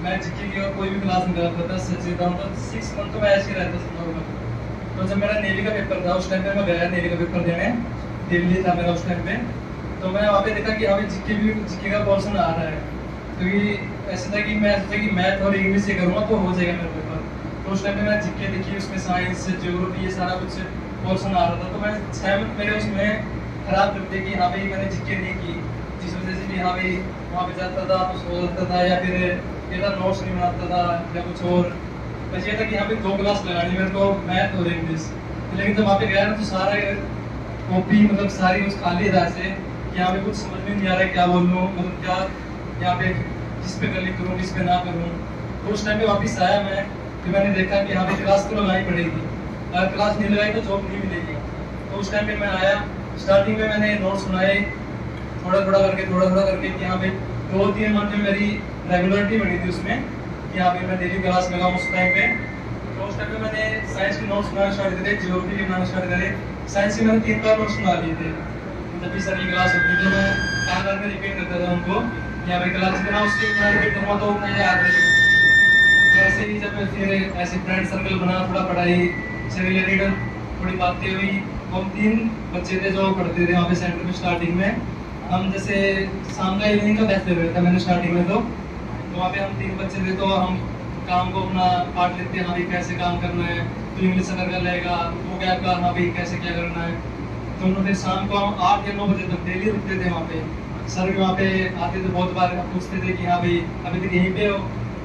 मैं जीके की और कोई भी क्लास नहीं करता था, सच बताऊँ तो 6 मंथ तो मैं ऐसे ही रहता था नॉर्मल। तो जब मेरा नेवी का पेपर था उस टाइम पे मैं गया नेवी का पेपर देने, दिल्ली था मेरा उस टाइम पे। तो मैं वहाँ पे देखा कि अभी जीके का पोर्शन आ रहा है, क्योंकि ऐसा था कि मैं सोचा कि मैथ और इंग्लिश से करूँगा तो हो जाएगा मेरा पेपर। तो उस टाइम पे मैं जीके देखी, उसमें साइंस ज्योग्राफी ये सारा कुछ पोर्शन आ रहा था। तो मैं 6 मंथ मेरे उसमें खराब लगते कि हाँ भाई मैंने जीके नहीं की, जिस वजह से भी हाँ भाई वहाँ पे जाता था तो सो जाता था, या फिर इधर नोट्स नहीं बनाता था या कुछ और। बस ये था कि यहाँ पे 2 क्लास लगानी मेरे को, मैथ और इंग्लिश। लेकिन जब वहाँ पे गया ना तो सारा कॉपी मतलब सारी कुछ खाली था ऐसे कि यहाँ पे कुछ समझ में नहीं आ रहा है क्या बोल लूँ, मतलब क्या यहाँ पे किस पे क्लिक करूँ किस पे ना करूँ। तो उस टाइम पे वापस आया मैं, फिर मैंने देखा कि यहाँ पे क्लास तो लगानी पड़ेगी, अगर क्लास नहीं लगाई तो जॉब नहीं मिलेगी। तो उस टाइम पे मैं आया, स्टार्टिंग में मैंने नोट्स बनाए थोड़ा थोड़ा करके कि यहाँ पे 2-3 मंथ में मेरी रेगुलरिटी बनी थी उसमें कि यहाँ पे मैं डेली क्लास लगाऊँ उस टाइम पे। तो उस टाइम पे मैंने साइंस के नोट्स बनाना स्टार्ट करे, ज्योग्राफी के बनाना स्टार्ट करे। साइंस के मैंने 3 बार नोट्स बना लिए थे, जब भी सर की क्लास होती थी तो मैं 5 बार में रिपीट करता था उनको, यहाँ पे क्लास बना उसके रिपीट करूँगा तो मुझे याद रहेगी। तो ऐसे ही जब फिर ऐसे फ्रेंड सर्कल बना, थोड़ा पढ़ाई से रिलेटेड थोड़ी बातें हुई। हम 3 बच्चे थे जो पढ़ते थे वहाँ पे सेंटर में स्टार्टिंग में। हम जैसे शाम का इवनिंग का बैच ले रहे थे मैंने स्टार्टिंग में, तो वहाँ पे हम 3 बच्चे थे। तो हम काम को अपना पार्ट लेते हैं, हाँ भाई कैसे काम करना है, तो इंग्लिश अगर कर लेगा वो क्या का हाँ भाई कैसे क्या करना है। तो उन्होंने फिर शाम को हम 8 या 9 बजे तक डेली रुकते थे वहाँ पे। सर भी वहाँ पे आते थे, बहुत बार पूछते थे कि हाँ भाई अभी तक यहीं पे हो।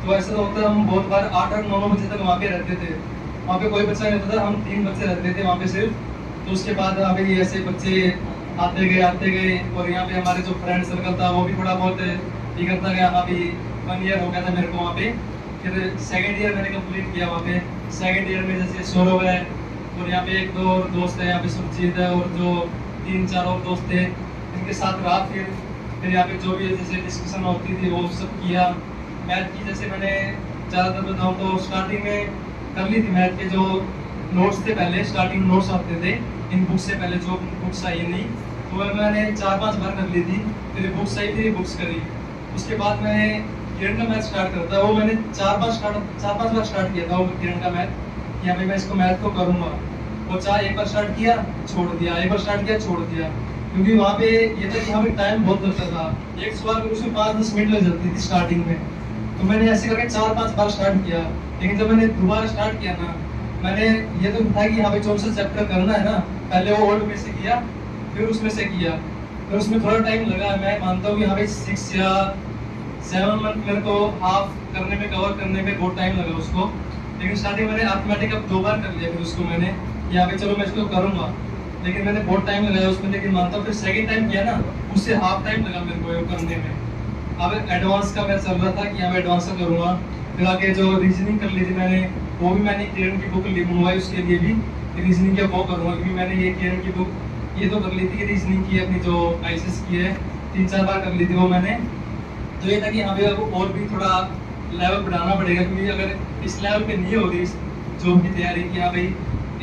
तो ऐसा तो होता है हम बहुत बार 8-9 बजे तक वहाँ पे रहते थे। वहाँ पे कोई बच्चा नहीं होता था, हम 3 बच्चे रहते थे वहाँ पे सिर्फ। तो उसके बाद अभी ऐसे बच्चे आते गए और यहाँ पे हमारे जो फ्रेंड सर्कल था वो भी थोड़ा बहुत ये करता गया। अभी 1 ईयर हो गया था मेरे को वहाँ पे। फिर 2nd ईयर मैंने कंप्लीट किया वहाँ पे। 2nd ईयर में जैसे सौरभ है और यहाँ पे 1-2 और दोस्त है, यहाँ पे सुरजीत है और जो 3-4 और दोस्त थे इनके साथ रहा। फिर यहाँ पे जो भी जैसे डिस्कशन होती थी वो सब किया। मैथ की जैसे मैंने ज़्यादातर बताऊँ तो स्टार्टिंग में कर ली थी मैथ के जो नोट्स थे, पहले स्टार्टिंग नोट्स आते थे इन बुक्स से पहले जो बुक्स आई नहीं, तो मैंने 4-5 बार कर ली थी। फिर बुक्स आई फिर बुक्स करी। उसके बाद मैंने किरण का मैथ स्टार्ट करता, वो मैंने 4-5 बार स्टार्ट किया था वो किरण का मैथ। यहाँ पे मैं इसको मैथ को करूँगा, वो एक बार स्टार्ट किया छोड़ दिया, एक बार स्टार्ट किया छोड़ दिया, क्योंकि वहाँ पे ये था कि हमें टाइम बहुत लगता था। एक सवाल में उसमें 5-10 मिनट लग जाती थी स्टार्टिंग में। तो मैंने ऐसे करके 4-5 बार स्टार्ट किया। लेकिन जब मैंने दोबारा स्टार्ट किया ना, मैंने ये तो था कि यहाँ पे 64 चैप्टर करना है ना, पहले वो ओल्ड में से किया फिर उसमें से किया। फिर उसमें थोड़ा टाइम लगा, मैं मानता हूँ कि यहाँ पे 6 या 7 मंथ मेरे को हाफ करने में, कवर करने में बहुत टाइम लगा उसको। लेकिन स्टार्टिंग मैंने अर्थमेटिक अब 2 बार कर लिया। फिर उसको मैंने यहाँ पे चलो मैं इसको करूँगा, लेकिन मैंने बहुत टाइम लगाया उसमें। लेकिन मानता हूँ फिर 2nd टाइम किया ना, उससे हाफ टाइम लगा मेरे को करने में। अब एडवांस का मैं चल रहा था कि यहाँ पे एडवांस का करूँगा। फिर आगे जो रीजनिंग कर ली थी मैंने, वो भी मैंने किरण की बुक मंगवाई, उसके लिए भी रीजनिंग का वो करूँगा, क्योंकि मैंने ये किरण की बुक ये तो कर ली थी रीजनिंग की अपनी जो आईसीएस की है, 3-4 बार कर ली थी वो मैंने। तो ये था कि यहाँ पे और भी थोड़ा लेवल बढ़ाना पड़ेगा, क्योंकि अगर इस लेवल पे नहीं होगी जॉब की तैयारी कि हाँ भाई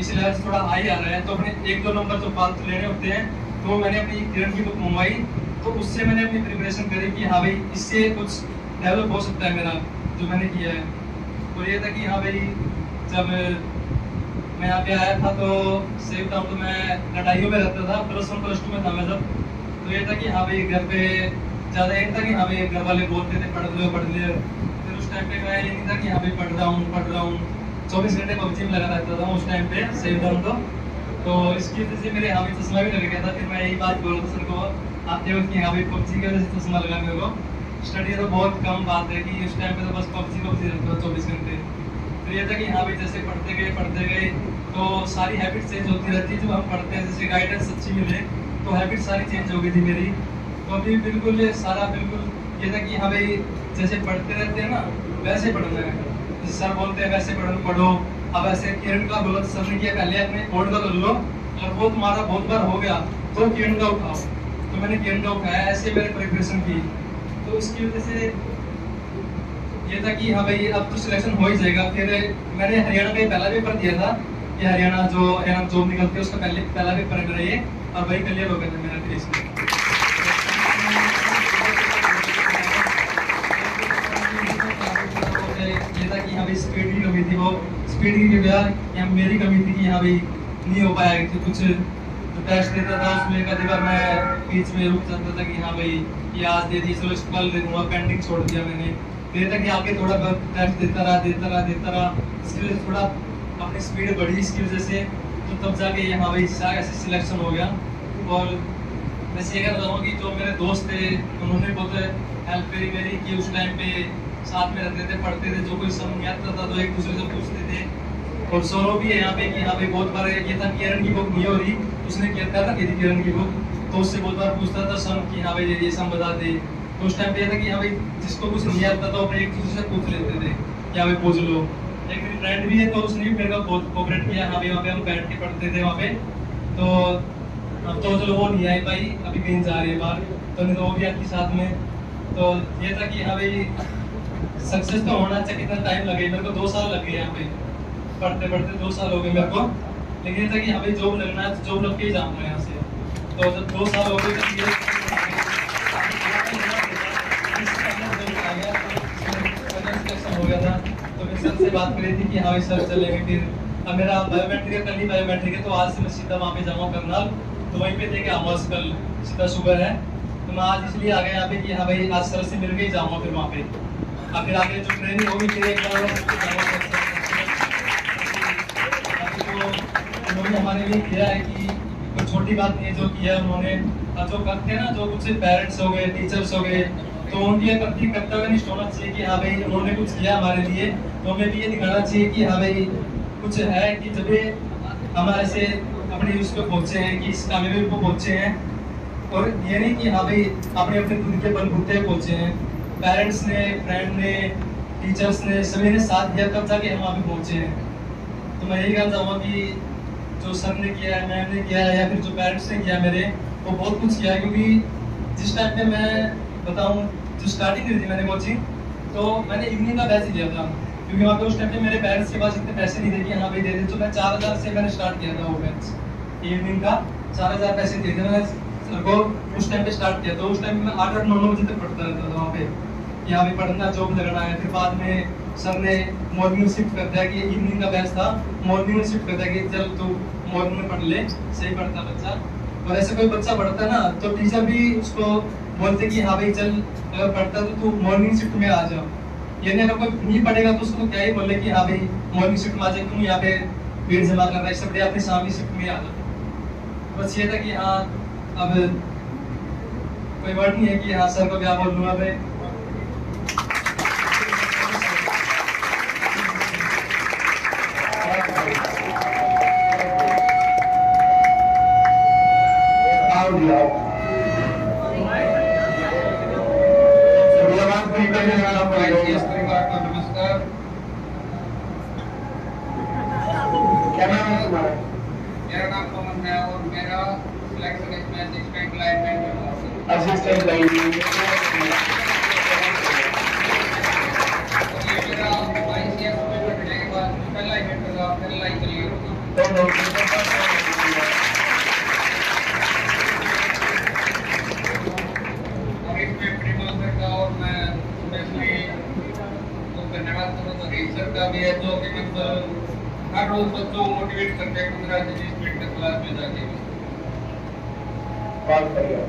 इस लेवल से थोड़ा हाई आ रहा है, तो अपने 1-2 नंबर जो फालतू लेने होते हैं, तो मैंने अपनी किरण की बुक मंगवाई। तो उससे मैंने अपनी प्रिपरेशन करी कि हाँ भाई इससे कुछ डेवलप हो सकता है मेरा, जो मैंने किया है। और ये था कि हाँ भाई जब मैं यहाँ पे आया था तो सेम टाइम तो मैं लड़ाइयों में रहता था, +1 +2 में था मैं जब। तो ये था कि हाँ भाई घर पे ज़्यादा ये था कि हाँ भाई घर वाले बोलते थे पढ़ ले। फिर उस टाइम पे मैं ये नहीं था कि हाँ भाई पढ़ रहा हूँ 24 घंटे पबजी में लगा रहता था उस टाइम पे सेम टाइम। तो इसकी वजह से मेरे यहाँ पे चश्मा भी लग गया था। फिर मैं यही बात बोल रहा था सर को आते वक्त कि हाँ भाई पबजी की वजह से चश्मा लगा मेरे को। स्टडी तो बहुत कम बात है कि उस टाइम पे तो बस पबजी रहता था 24 घंटे। तो ये था कि हाँ भाई जैसे पढ़ते गए तो सारी हैबिट चेंज होती रहती है। जब हम पढ़ते हैं जैसे गाइडेंस अच्छी मिले तो हैबिट सारी चेंज हो गई थी मेरी। तो अभी बिल्कुल ये था कि हाँ भाई जैसे पढ़ते रहते हैं ना वैसे पढ़ना है, जैसे सर बोलते हैं वैसे पढ़ो। अब ऐसे किरण का बोला सर ने किया पहले अपने बोर्ड का कर लो, और वो तुम्हारा बहुत बार हो गया तो किरण का उठाओ। तो मैंने किरण का उठाया, ऐसे मैंने प्रिपरेशन की। तो इसकी वजह से ये था कि हाँ भाई अब तो सिलेक्शन हो ही जाएगा। फिर मैंने हरियाणा में पहला पेपर दिया था कि हरियाणा जॉब निकलती है उसका पहला पेपर है मेरा ये, और वही क्लियर हो गया था मेरा 30 में। ये था कि हाँ भाई स्पीड की कमी थी, वो स्पीड की वजह मेरी कमी थी कि हाँ भाई नहीं हो पाया कि कुछ टेस्ट देता था उसमें कई बार मैं बीच में रुक जाता था कि हाँ भाई ये आज दे दी चलो कल दे दूंगा, पेंडिंग छोड़ दिया मैंने। देर तक आगे थोड़ा बहुत टेस्ट देता रहा इसकी वजह से थोड़ा अपनी स्पीड बढ़ी इसकी वजह से, तो तब जाके हाँ भाई ऐसे सिलेक्शन हो गया। और मैं ये कहना चाहूँगा कि जो मेरे दोस्त थे उन्होंने बहुत हेल्प करी मेरी कि उस टाइम पे साथ में रहते थे, पढ़ते थे, जो कोई समझ नहीं आता था तो एक दूसरे से पूछते थे। और सौरव भी है यहाँ पे कि हाँ भाई बहुत बार ये था किरण की बुक नहीं हो रही, उसने किया था किरण की बुक, तो उससे बहुत बार पूछता था सम कि हाँ भाई ये सम बता दे। तो उस टाइम पे ये था कि हाँ भाई जिसको कुछ नहीं आता तो अपने एक दूसरे से पूछ लेते थे कि हाँ भाई पूछ लो। एक मेरी फ्रेंड भी है तो उसने भी मेरे को बहुत कोऑपरेट किया। हाँ भाई वहाँ पे हम बैठ के पढ़ते थे वहाँ पे, तो अब तो चलो वो नहीं आई भाई, अभी कहीं जा रही है बाहर, तो नहीं तो वो भी आपके साथ में। तो ये था कि हाँ भाई सक्सेस तो होना चाहिए। कितना टाइम लगे मेरे को, 2 साल लग गए यहाँ पे पढ़ते पढ़ते, 2 साल हो गए मेरे को। लेकिन ये था कि हाँ भाई जॉब लगना है, जॉब लग के ही जाऊँगा यहाँ से। तो जब 2 साल हो गए तब ये हो गया था, तो मैं सर से बात करी थी कि हाँ भाई सर चलेंगे। फिर अब मेरा बायोमेट्रिक कल ही बायोमेट्रिक है, तो आज से मैं सीधा वहाँ पे जाऊँगा करनाल, तो वहीं पे देखे आऊँगा कल सीधा सुबह है। तो मैं आज इसलिए आ गया यहाँ पे कि हाँ भाई आज सर से मिल के ही जाऊँगा फिर वहाँ पे। अब फिर आगे जो ट्रेनिंग होगी फिर एक बार उन्होंने हमारे लिए किया है कि कोई छोटी बात नहीं है जो किया उन्होंने। जो करते हैं ना, जो कुछ पेरेंट्स हो गए, टीचर्स हो गए, तो उनके प्रति कर्तव्य निष्ठ होना चाहिए कि हाँ भाई उन्होंने कुछ किया हमारे लिए, तो हमें भी ये दिखाना चाहिए कि हाँ भाई कुछ है कि जब हमारे से अपने उस पर पहुँचे हैं कि इस कामयाबी को पहुँचे हैं। और ये नहीं कि हाँ भाई अपने अपने खुद के बलबूते पहुँचे हैं, पेरेंट्स ने, फ्रेंड ने, टीचर्स ने, सभी ने साथ दिया तब जाके हम वहाँ पे पहुँचे हैं। तो मैं यही कहना चाहूँगा कि जो सर ने किया है, मैम ने किया है, या फिर जो पेरेंट्स ने किया मेरे, वो बहुत कुछ किया है। क्योंकि जिस टाइम पे मैं बताऊँ, जो स्टार्टिंग करी थी मैंने कोचिंग, तो मैंने इवनिंग का बैच लिया था, क्योंकि वहाँ पे उस टाइम पे मेरे पेरेंट्स के पास इतने पैसे नहीं थे कि हाँ भाई दे दे। तो मैं 4000 से मैंने स्टार्ट किया था वो बैच, इवनिंग का 4000 पैसे दिए थे मैंने सर को उस टाइम पे स्टार्ट किया। तो उस टाइम में 8-9 बजे तक पढ़ता रहता था वहाँ पे कि हाँ भाई पढ़ना, जॉब लगना है। फिर बाद में सर ने मॉर्निंग में शिफ्ट कर दिया कि इवनिंग का बैच था, मॉर्निंग में शिफ्ट कर दिया कि चल तू मॉर्निंग में पढ़ ले, सही पढ़ता बच्चा। और ऐसे कोई बच्चा पढ़ता ना तो टीचर भी उसको बोलते कि हाँ भाई चल अगर पढ़ता तो तू मॉर्निंग शिफ्ट में आ जाओ। यानी अगर कोई नहीं पढ़ेगा तो उसको क्या ही बोले कि हाँ भाई मॉर्निंग शिफ्ट में आ जाए, तुम यहाँ पे भीड़ जमा कर रहा है, सब अपनी शाम की शिफ्ट में आ जाओ। बस ये था कि हाँ अब कोई वर्ड नहीं है कि हाँ सर को क्या बोल लूँगा भाई। नमस्कार, क्या नाम है तुम्हारा? मेरा नाम पवन है और मेरा सिलेक्शन इसमें असिस्टेंट लाइनमैन में हुआ। Assistant lineman. ये मेरा ICS में पढ़ने के बाद पहला इवेंट होगा, फिर लाइन क्लियर होगा। और इसमें प्रिंसिपल सर का और मैं स्पेशली वो धन्यवाद करूँगा सर का भी है, जो कि मतलब हर रोज बच्चों को मोटिवेट करते हैं 15 से 20 मिनट तक क्लास में जाके। बहुत बढ़िया।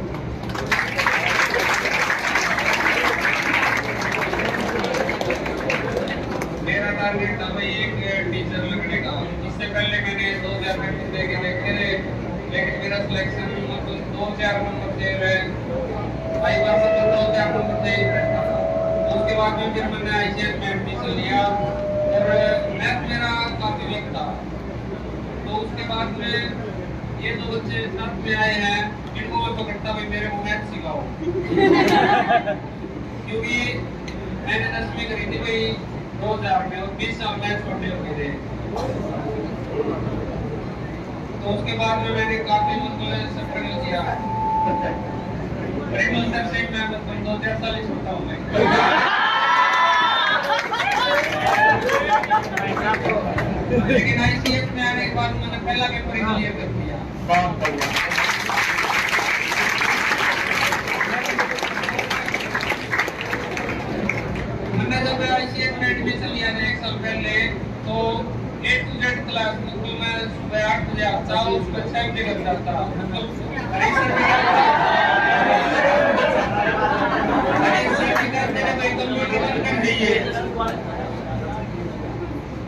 मेरा टारगेट था भाई एक टीचर लगने का। इससे पहले मैंने 2000 पेपर दे के देखे थे, लेकिन मेरा सिलेक्शन 2-4 नंबर से आई बार से 2-4 नंबर से ही बैठा था। उसके बाद में फिर मैंने ICS में एडमिशन लिया और मैथ मेरा काफी वीक था। तो उसके बाद में ये दो बच्चे साथ में आए हैं, इनको मैं पकड़ता भाई मेरे को मैथ सिखाओ। क्योंकि मैंने 10वीं करी थी भाई 2000 में और 20 साल मैथ छोटे हो गए थे। तो उसके बाद में मैंने काफी मतलब स्ट्रगल किया है। प्रिंसिपल सर से मैं मतलब 2-4 साल ही छोटा हूँ मैं। लेकिन ICS में आने के बाद मैंने पहला पेपर क्लियर कर दिया। बहुत बढ़िया। मैंने जब ICS में एडमिशन लिया था 1 साल पहले, तो A to Z क्लास बिल्कुल मैं सुबह 8 बजे आता हूँ, उसको 6 बजे कर जाता हूँ।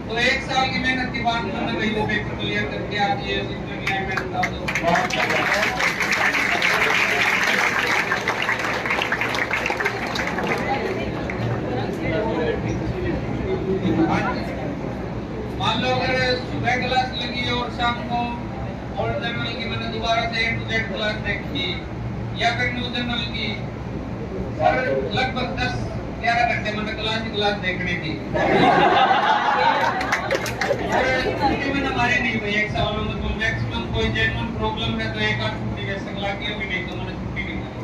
तो 1 साल की मेहनत के बाद मैंने वही वो पेपर क्लियर करके आज ये सिस्टम लाइन में था। तो मान लो अगर सुबह क्लास लगी और शाम को और जनरल की मैंने दोबारा से A to Z क्लास देखी या फिर न्यू जनरल की, सर लगभग 10-11 घंटे मैंने क्लास देखनी थी। मैंने हमारे नहीं भाई 1 साल में मतलब मैक्सिमम कोई जेन्युइन प्रॉब्लम है तो 1 आध छुट्टी वैसे लगा के होगी, नहीं तो मैंने छुट्टी नहीं मारी।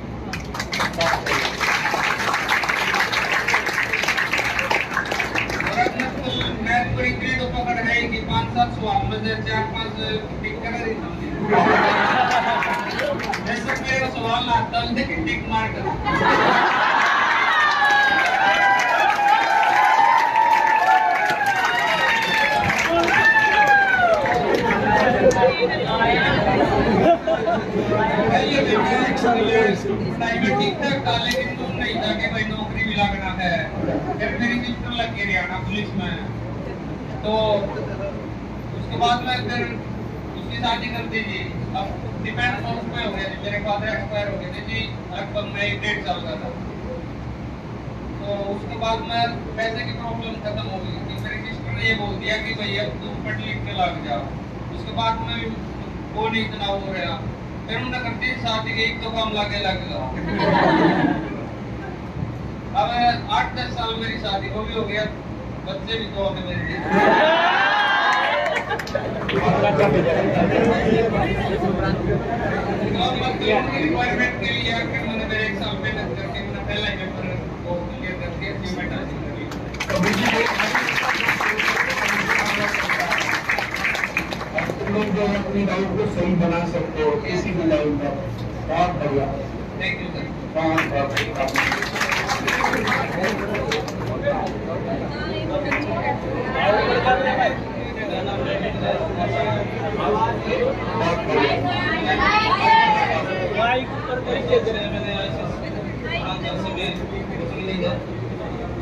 और अपने स्कूल मैथ पर इतनी तो पकड़ है कि 5-7 सवाल में से 4-5 टिक कर देता हूँ। जैसे मेरे को सवाल ना आता है लेकिन टिक मार कर ठीक ठाक था, लेकिन तुम नहीं था कि भाई नौकरी भी लगना है। फिर मेरी सिस्टर लग गई हरियाणा पुलिस में, तो उसके बाद में फिर उसकी शादी कर दी जी। अब डिपेंड हाउस में हो गया जी, मेरे फादर एक्सपायर हो गए थे जी, लगभग मैं 1.5 साल का था। तो उसके बाद में पैसे की प्रॉब्लम खत्म हो गई थी। मेरी सिस्टर ने ये बोल दिया कि भैया तुम पढ़ लिख के लग जाओ। उसके बाद में वो नहीं इतना हो गया, फिर उन्होंने करती शादी की, एक तो काम लगे लग गया। अब 8-10 साल मेरी शादी को भी हो गया, बच्चे भी तो होंगे मेरे। रिक्वायरमेंट के लिए आकर मैंने मेरे 1 साल मेहनत करके मैंने पहला ही पेपर को क्लियर करके अचीवमेंट हासिल करी। तुम लोग जो अपनी लाइफ को सही बना सकते हो किसी भी लाइफ का, बहुत बढ़िया। Thank you sir. बहुत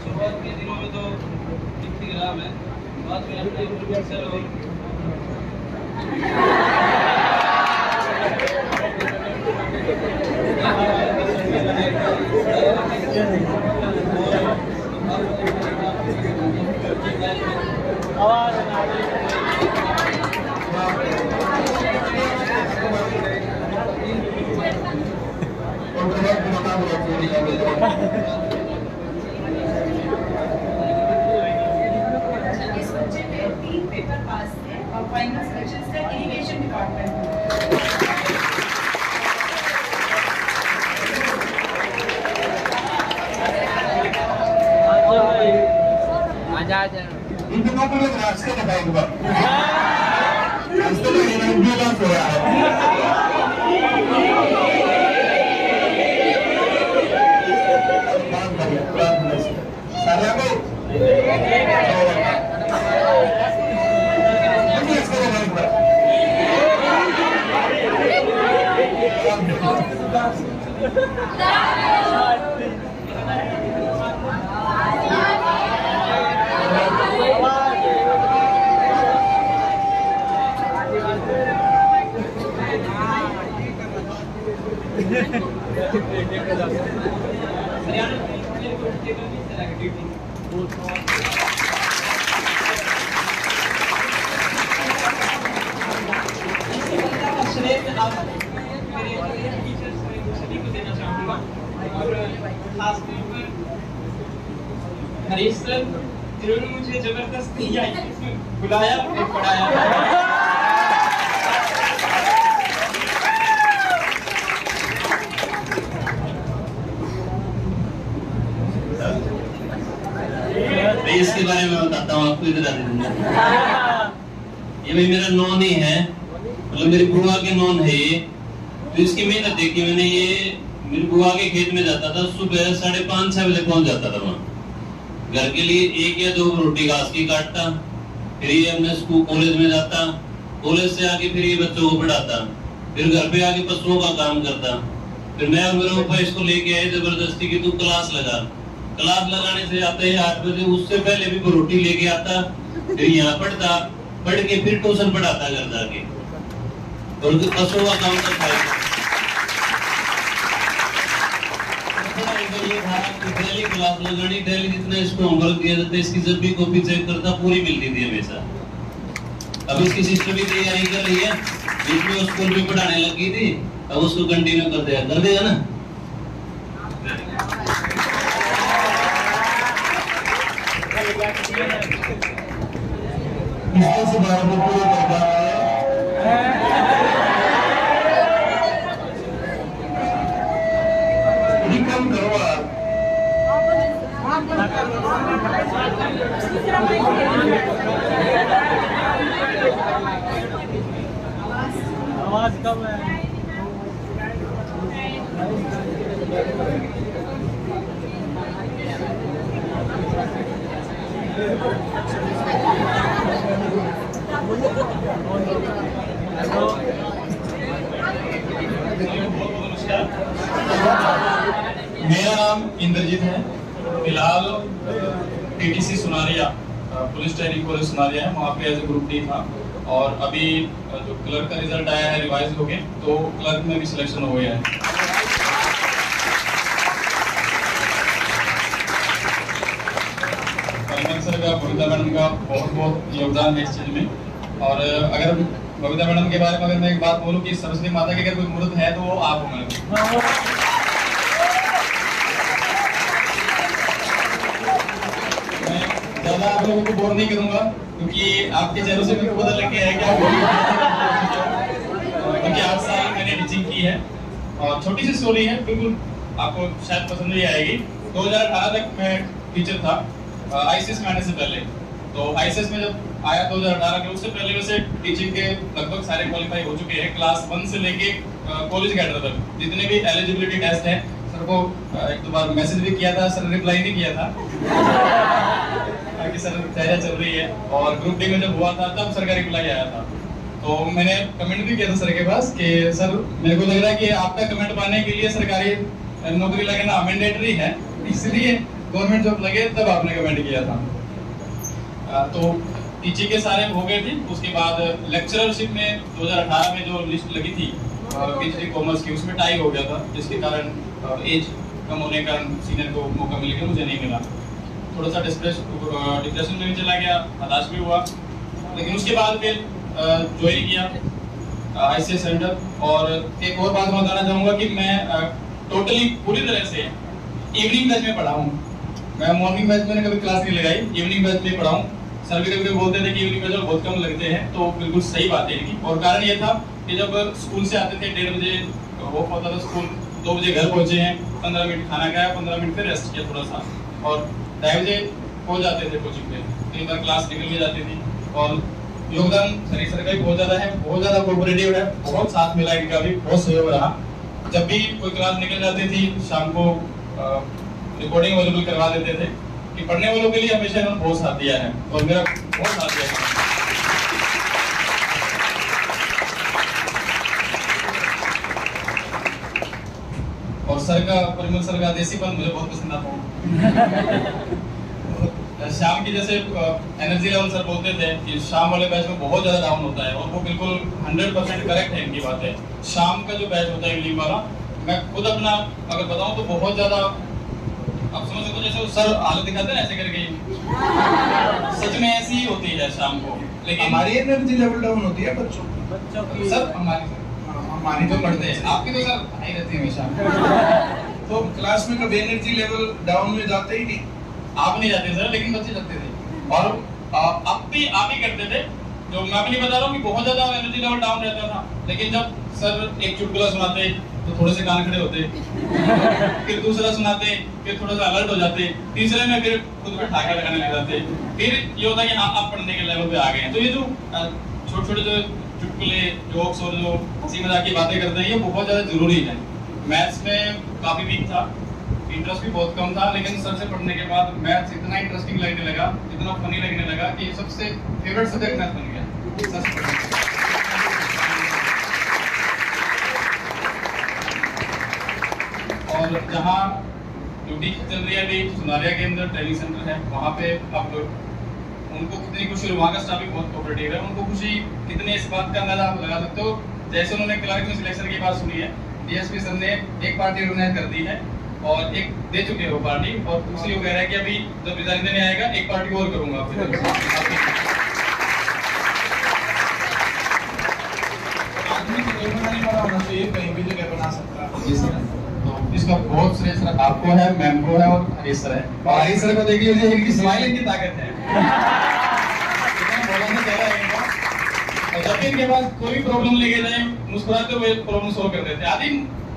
शुरुआत के दिनों में तो ठीक रहा मैं, बाद में अपने प्रोफेसर और आवाज इस बच्चे ने 3 पेपर पास थे और फाइनल सिलेक्शन से इरिगेशन डिपार्टमेंट में। आजा इन दोनों को लोग रास्ते बताएंगे, रास्ते में एम्बुलेंस हो रहा है। हरीश सर जिन्होंने मुझे जबरदस्ती बुलाया और पढ़ाया। भाई इसके बारे में बताता हूँ आपको, इधर आ दूंगा। ये भाई मेरा नॉन ही है, मतलब मेरी बुआ के नॉन है ये। तो इसकी मेहनत देखी मैंने। ये मेरी बुआ के खेत में जाता था, सुबह 5:30-6 बजे पहुंच जाता था वहाँ। घर के लिए 1 या 2 रोटी घास की काटता, फिर ये अपने स्कूल कॉलेज में जाता, कॉलेज से आके फिर ये बच्चों को पढ़ाता, फिर घर पे आके पशुओं का काम करता। फिर मैं और मेरे ऊपर इसको लेके आए जबरदस्ती कि तू क्लास लगा। क्लास लगाने से आता है 8 बजे, उससे पहले भी वो रोटी लेके आता, फिर यहाँ पढ़ता, पढ़ के फिर ट्यूशन पढ़ाता घर जाके, और पशुओं का काम करता है। ये था कि डेली क्लास लगानी, डेली जितना इसको होमवर्क दिया जाता है, इसकी जब भी कॉपी चेक करता पूरी मिलती थी हमेशा। अब इसकी सिस्टर भी तैयारी कर रही है, बीच में स्कूल में पढ़ाने लगी थी, अब उसको कंटिन्यू कर देगा ना। इसके से 12 को पूरे करता है। कम करो आप। आवाज कम है। मेरा नाम इंद्रजीत है। फिलहाल TTC Sunaria, police training college Sunaria है, वहाँ पे एज ए ग्रुप डी था। और अभी जो क्लर्क का रिजल्ट आया है रिवाइज हो गए, तो क्लर्क में भी सिलेक्शन हो गया है। सर का, बबीता मैडम का बहुत बहुत योगदान है इस चीज में। और अगर बबीता मैडम के बारे में अगर मैं एक बात बोलूँ कि सरस्वती माता की अगर कोई मूर्त है तो वो आप हो मैडम। ज्यादा आप लोगों को बोर नहीं करूंगा, क्योंकि आपके चेहरों से मेरे को पता लग गया है क्या क्योंकि 8 साल मैंने टीचिंग की है। और छोटी सी स्टोरी है, बिल्कुल आपको शायद पसंद ही आएगी। 2018 तक मैं टीचर था, आईसीएस में आने से पहले। तो आईसीएस में जब आया 2018 के, उससे पहले वैसे टीचिंग के लगभग सारे क्वालिफाई हो चुके हैं, क्लास 1 से लेके कॉलेज कैडर तक जितने भी एलिजिबिलिटी टेस्ट हैं। सर को 1-2 बार मैसेज भी किया था, सर ने रिप्लाई नहीं किया था कि सर तैयारी चल रही है। और ग्रुप डी में जब हुआ था तब सर का रिप्लाई आया था, तो मैंने कमेंट भी किया था सर के पास कि सर मेरे को लग रहा है कि आपका कमेंट पाने के लिए सरकारी नौकरी लगना मैंडेटरी है, इसलिए गवर्नमेंट जॉब लगे तब आपने कमेंट किया था। तो टीचिंग के सारे हो गए थे। उसके बाद लेक्चररशिप में 2018 में जो लिस्ट लगी थी पीएचडी कॉमर्स की, उसमें टाई हो गया था, जिसके कारण एज कम होने का सीनियर को मौका मिल गया, मुझे नहीं मिला। थोड़ा सा डिप्रेशन में भी चला गया, हताश भी हुआ। लेकिन उसके बाद फिर ज्वाइन किया आईसीएस सेंटर। और एक और बात मैं बताना चाहूँगा कि मैं टोटली पूरी तरह से इवनिंग बैच में पढ़ा हूँ। मैं मॉर्निंग बैच में कभी क्लास नहीं लगाई, इवनिंग बैच में पढ़ा हूँ। सर भी कभी बोलते थे कि इवनिंग बैच में बहुत कम लगते हैं, तो बिल्कुल सही बात है इनकी। और कारण ये था कि जब स्कूल से आते थे 1:30 बजे ऑफ होता था स्कूल, 2 बजे घर पहुंचे हैं, 15 मिनट खाना खाया, 15 मिनट फिर रेस्ट किया थोड़ा सा, और 2:30 बजे पहुंच जाते थे कोचिंग पे। कई बार क्लास निकल भी जाती थी। और योगदान सर का भी बहुत ज्यादा है, बहुत ज्यादा कोऑपरेटिव है, बहुत साथ मिला इनका भी, बहुत सहयोग रहा। जब भी कोई क्लास निकल जाती थी शाम को रिकॉर्डिंग अवेलेबल करवा देते थे कि पढ़ने वालों के लिए हमेशा इन्होंने बहुत साथ दिया है और मेरा बहुत साथ दिया है। और सर का, परिमल सर का देसीपन मुझे बहुत पसंद आता है। शाम की जैसे एनर्जी लेवल सर बोलते थे कि शाम वाले बैच में बहुत ज्यादा डाउन होता है, और वो बिल्कुल 100% करेक्ट है इनकी बात है। शाम का जो बैच होता है इवनिंग वाला, मैं खुद अपना अगर बताऊं तो बहुत ज्यादा, आप समझ सकते हो जैसे सर हालत दिखाते हैं ऐसे करके, सच में ऐसी ही होती है शाम को। लेकिन हमारी एनर्जी लेवल डाउन होती है बच्चों की। सर हमारी तो पढ़ते हैं, आपकी तो सर हाई रहती है हमेशा। तो क्लास में कभी एनर्जी लेवल डाउन में जाते ही नहीं। आप नहीं जाते सर, लेकिन बच्चे जाते थे। और अब भी आप ही करते थे। जो मैं भी नहीं बता रहा हूँ कि बहुत ज्यादा एनर्जी लेवल डाउन रहता था, लेकिन जब सर एक चुटकुला सुनाते तो थोड़े से कान खड़े होते, फिर दूसरा सुनाते, फिर थोड़ा सा अलर्ट हो जाते, तीसरे में फिर खुद पे ठाके लगाने लग जाते, फिर ये होता है कि हाँ आप पढ़ने के लेवल पे आ गए हैं। तो ये जो छोटे छोटे जो चुटकुले, जोक्स और जो हंसी मजाक की बातें करते हैं, ये बहुत ज्यादा जरूरी है। मैथ्स में काफी वीक था, इंटरेस्ट भी बहुत कम था, लेकिन सर से पढ़ने के बाद मैथ्स इतना इंटरेस्टिंग लगने लगा, इतना फनी लगने लगा कि सबसे फेवरेट सब्जेक्ट मैथ बन गया सर से पढ़ने के बाद। और जहाँ ड्यूटी चल रही है अभी सुनारिया के अंदर ट्रेनिंग सेंटर है, वहाँ पे अब उनको कितनी खुशी, और वहाँ का स्टाफ भी बहुत कोऑपरेटिव है, उनको खुशी कितनी इस बात का अंदाजा आप लगा सकते हो। जैसे उन्होंने क्लर्क में सिलेक्शन की बात सुनी है, डीएसपी सर ने एक पार्टी ऑर्गेनाइज कर दी है और एक दे चुके हैं वो पार्टी, और दूसरी वो कह रहा है कि अभी जब रिजाइन देने आएगा एक पार्टी और करूंगा आपकी तरफ से। आदमी को कोई नहीं बना होना चाहिए, कहीं भी जगह बना सकता है। जी सर, तो इसका बहुत श्रेय सर आपको है, मैम को है और हरीश सर है। और हरीश सर को देखिए, इनकी स्माइल इनकी ताकत है। बोलने कह रहा है इनको, और जब भी इनके पास कोई भी प्रॉब्लम लेके जाए, मुस्कुराते हुए प्रॉब्लम सॉल्व कर देते हैं। आधी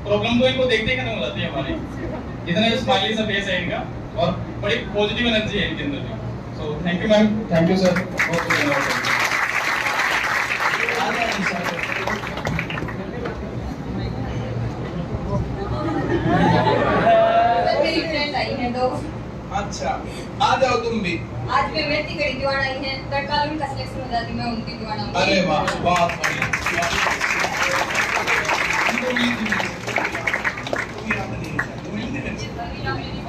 प्रॉब्लम तो इनको देखते ही खत्म हो जाती है हमारी, इतना स्माइली सा फेस है इनका और बड़ी पॉजिटिव एनर्जी है इनके अंदर भी। So thank you ma'am, thank you sir, बहुत बहुत धन्यवाद। मेरी फ्रेंड आई है दो। अच्छा, आ जाओ तुम भी। आज मैं मेहंदी कड़ी दीवान आई है, तड़का में का सिलेक्शन हो जाती, मैं उनकी दीवान आऊंगी। अरे वाह, बहुत बढ़िया।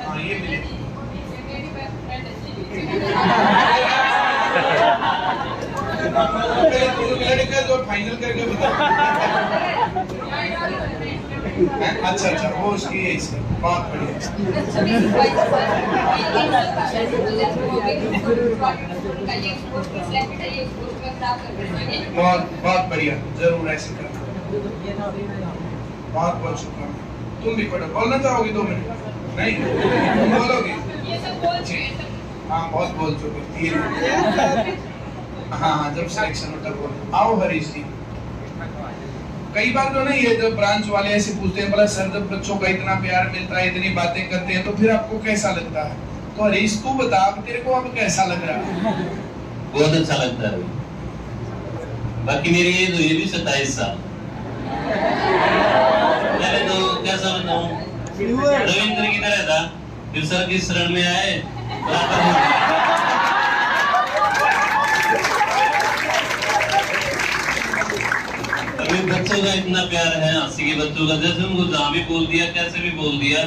हाँ, ये मिले। पहले तुम लड़का जो फाइनल करके बताओ। अच्छा अच्छा, वो उसकी है, इसकी बहुत बढ़िया। बहुत बहुत बढ़िया, जरूर ऐसे करना। बहुत बहुत शुक्रिया। तुम भी पढ़ो, बोलना चाहोगे 2 मिनट? नहीं, तुम बोलोगे? हाँ, बहुत बोल चुके। हाँ, जब सिलेक्शन होता है बोलो। आओ हरीश जी। कई बार तो नहीं, ये जब ब्रांच वाले ऐसे पूछते हैं, बोला सर जब बच्चों का इतना प्यार मिलता है, इतनी बातें करते हैं, तो फिर आपको कैसा लगता है? तो हरीश तू बता, तेरे को अब कैसा लग रहा है? बहुत अच्छा लगता है। बाकी मेरी एज हुई भी 27 साल। पहले तो कैसा बताऊं, रविंद्र की तरह था, फिर सर की शरण में आए, अभी बच्चों का इतना प्यार है, हंसी के बच्चों का, जैसे उनको जहाँ भी बोल दिया, कैसे भी बोल दिया,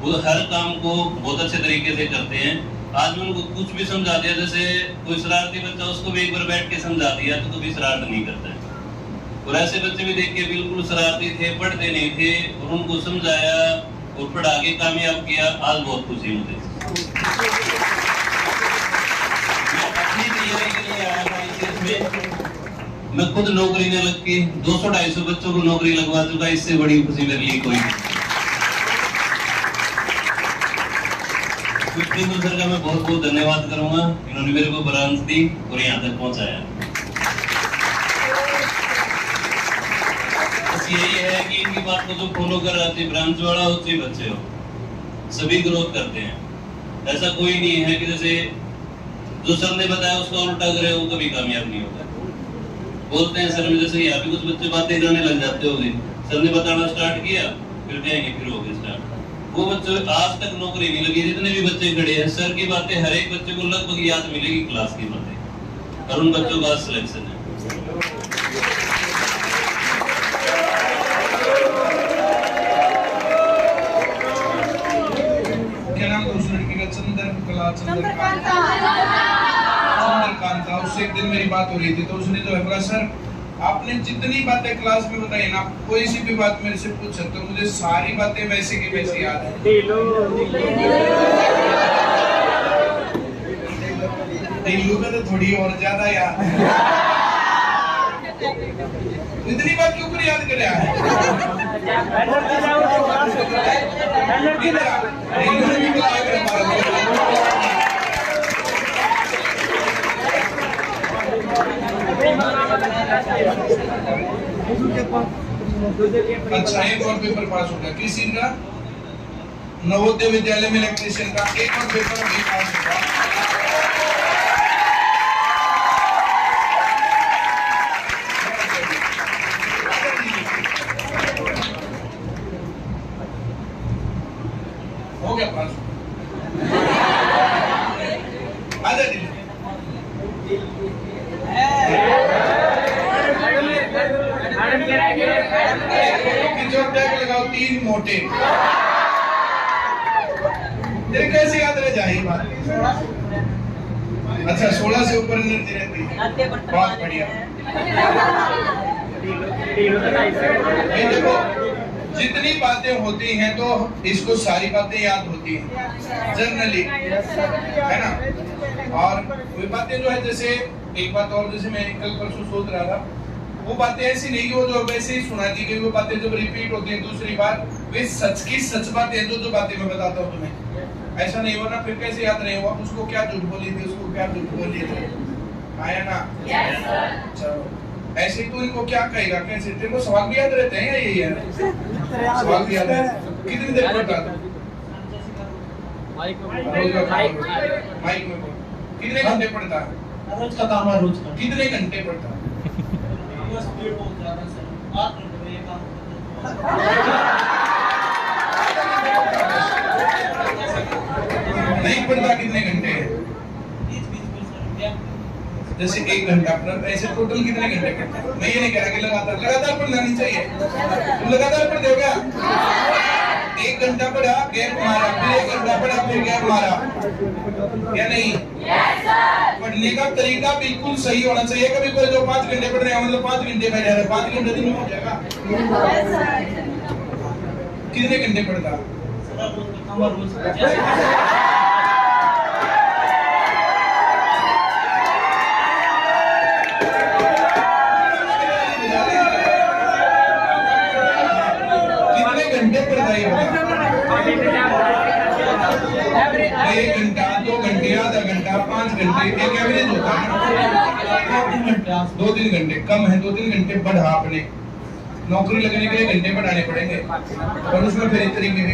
वो हर काम को बहुत अच्छे तरीके से करते हैं। आज मैं उनको कुछ भी समझा दिया, जैसे कोई शरारती बच्चा, उसको भी एक बार बैठ के समझा दिया तो कभी शरारत नहीं करता है। और ऐसे बच्चे भी देख के बिल्कुल शरारती थे, पढ़ते नहीं थे, और उनको समझाया और पढ़ा के कामयाब किया। आज बहुत खुशी मुझे। मैं अपनी तैयारी के लिए आया था ICS में, मैं खुद नौकरी में लग के 200-250 बच्चों को नौकरी लगवा चुका, इससे बड़ी खुशी मेरे लिए कोई नहीं। सर का मैं बहुत बहुत धन्यवाद करूंगा, इन्होंने मेरे को ब्रांच दी और यहाँ तक पहुंचाया। बस यही है कि इनकी बात को जो फॉलो कर रहे थे, ब्रांच वाला हो चाहे बच्चे हो, सभी ग्रोथ करते हैं। ऐसा कोई नहीं है कि जैसे जो सर ने बताया उसका उल्टा करे, वो कभी कामयाब नहीं होता। बोलते हैं सर में, जैसे यहाँ पे कुछ बच्चे बातें करने लग जाते होंगे, सर ने बताना स्टार्ट किया, फिर कहेंगे फिर हो गया स्टार्ट। वो बच्चे आज तक नौकरी नहीं लगी। जितने भी बच्चे खड़े हैं, सर की बातें हर एक बच्चे को लगभग याद मिलेगी, क्लास की बातें, और उन बच्चों का सिलेक्शन है। क्या नाम था उस लड़की का? चंद्रकांता। उससे एक दिन मेरी बात हो रही थी, तो उसने जो है बोला, सर आपने जितनी बातें क्लास में बताई ना, कोई सी भी बात मेरे से पूछ सकते हो, मुझे सारी बातें वैसे की वैसे याद है। दिल्लू में तो थोड़ी और ज्यादा याद है। इतनी बात क्यों कर याद कर रहा है? अच्छा, एक और पेपर पास हो गया। किस चीज का? नवोदय विद्यालय में इलेक्ट्रीशियन का एक और पेपर भी पास होगा। हो गया पास। आजा दिल्ली। जो टैग लगाओ 3 मोटे। तेरे कैसे याद रह जाए बात? अच्छा, 16 से ऊपर एनर्जी रहती है। बहुत बढ़िया। ये देखो, जितनी बातें होती हैं तो इसको सारी बातें याद होती हैं जनरली, है ना। और कोई बातें जो है, जैसे एक बात और, जैसे मैं कल परसों सोच रहा था, वो बातें ऐसी नहीं कि वो जो वैसे ही सुना दी गई, वो बातें जब रिपीट होती हैं दूसरी बार, वे सच की सच बातें हैं। जो बातें मैं बताता हूँ तुम्हें, ऐसा नहीं होना फिर कैसे याद रहे हो? उसको क्या झूठ बोली थी, उसको क्या झूठ बोली थी, आया ना? Yes sir. चलो, ऐसे तू इनको क्या कहेगा, कैसे? तेरे को सवाल भी याद रहते हैं या यही है? सवाल भी याद रहते हैं। कितनी देर पढ़ता था? माइक में बोल। कितने घंटे पढ़ता है? रोज का काम है, रोज का। कितने घंटे पढ़ता है? नहीं पढ़ता कितने घंटे? जैसे 1 घंटा पढ़ा, ऐसे टोटल कितने घंटे पढ़ते हैं? मैं ये नहीं कह रहा कि लगातार पढ़ना नहीं चाहिए। तुम लगातार पढ़ते हो क्या? 1 घंटा पढ़ा, गैप मारा, फिर 1 घंटा पढ़ा, फिर गैप मारा, क्या नहीं? Yes sir. पढ़ने का तरीका बिल्कुल सही होना चाहिए। कभी कोई जो 5 घंटे पढ़ रहे हैं, मतलब 5 घंटे बैठ जा रहे हैं, 5 घंटे दिन में हो जाएगा। कितने घंटे पढ़ता? कितने घंटे पढ़ता है? 1 घंटा, 2 घंटे, आधा घंटा, 5 घंटे, एक एवरेज होता है ना। 2-3 घंटे कम है, 2-3 घंटे बढ़ा। आपने नौकरी लगने के लिए घंटे बढ़ाने पड़ेंगे, और उसमें फिर इस तरीके के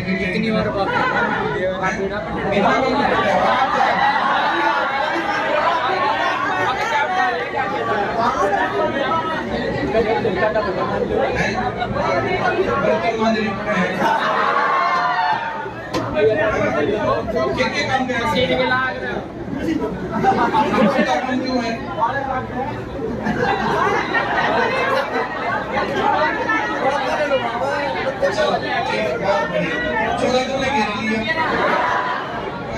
काम क्यों है? चलो तुमने घेर लिया,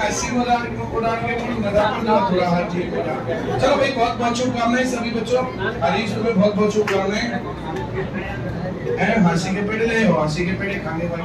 ऐसी मजाक उड़ा के थोड़ा हर चीज हो जाए। चलो भाई, बहुत बहुत शुभकामनाएं सभी बच्चों। हरीश तुम्हें बहुत बहुत शुभकामनाएं। हंसी के पेड़े ले हो, हंसी के पेड़े खाने भाई।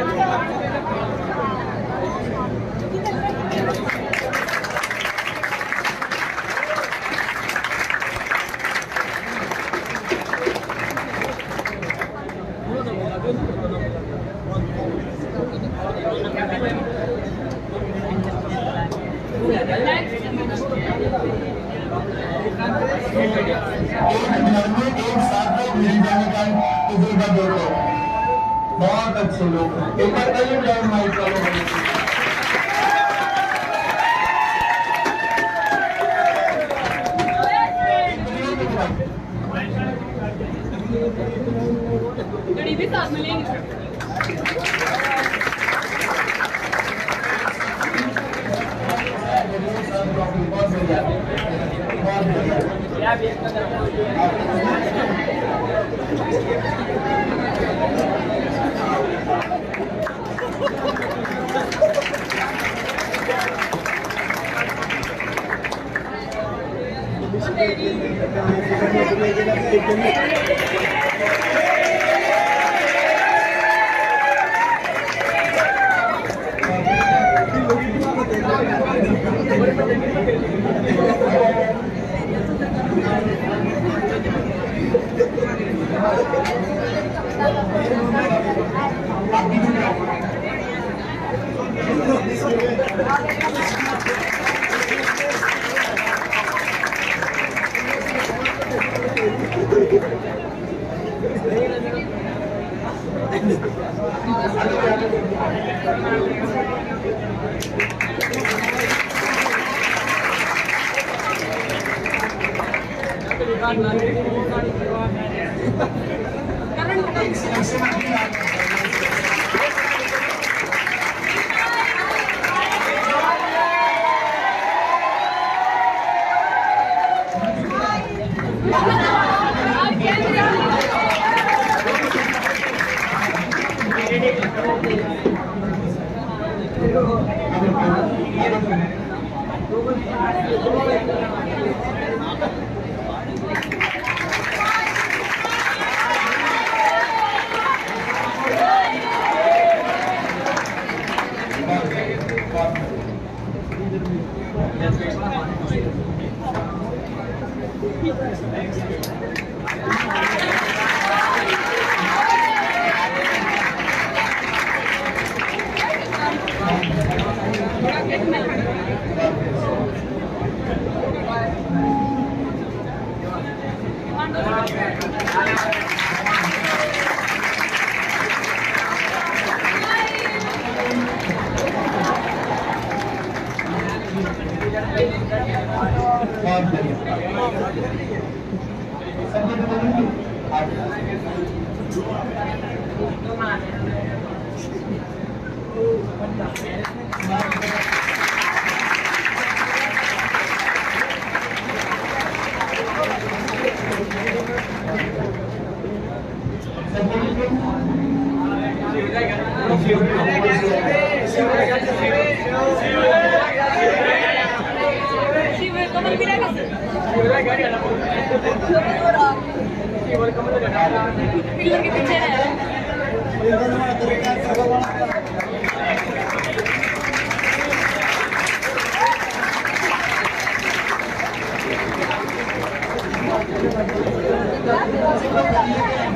Bye. मिल जाने का तजुर्बा देते हैं। बहुत अच्छे लोग हैं। एक बार कहिए जय माइक वालों को। गड़ी भी साथ में लेंगे। बहुत बढ़िया, बहुत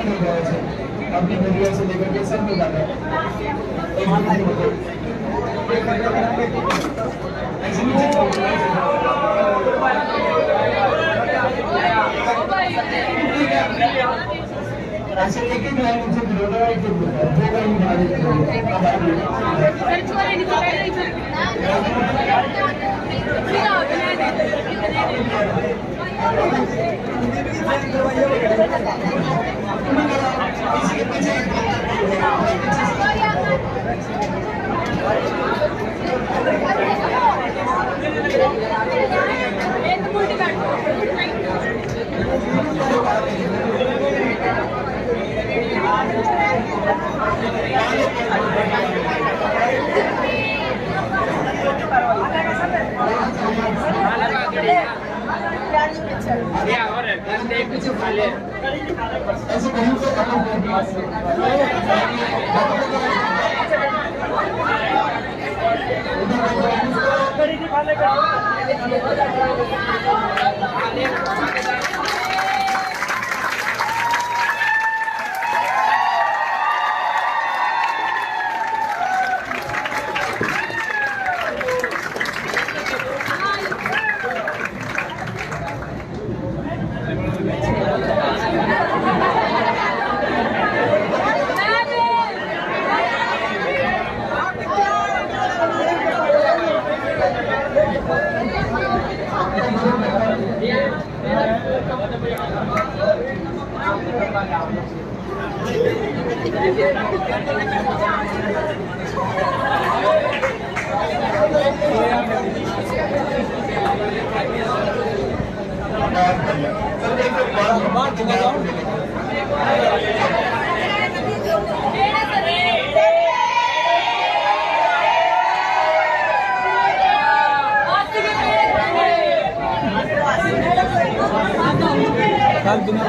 अपनी मीडिया से लेकर के सब लोग आते ऐसे लेके जो है उनसे विरोध है जो बिना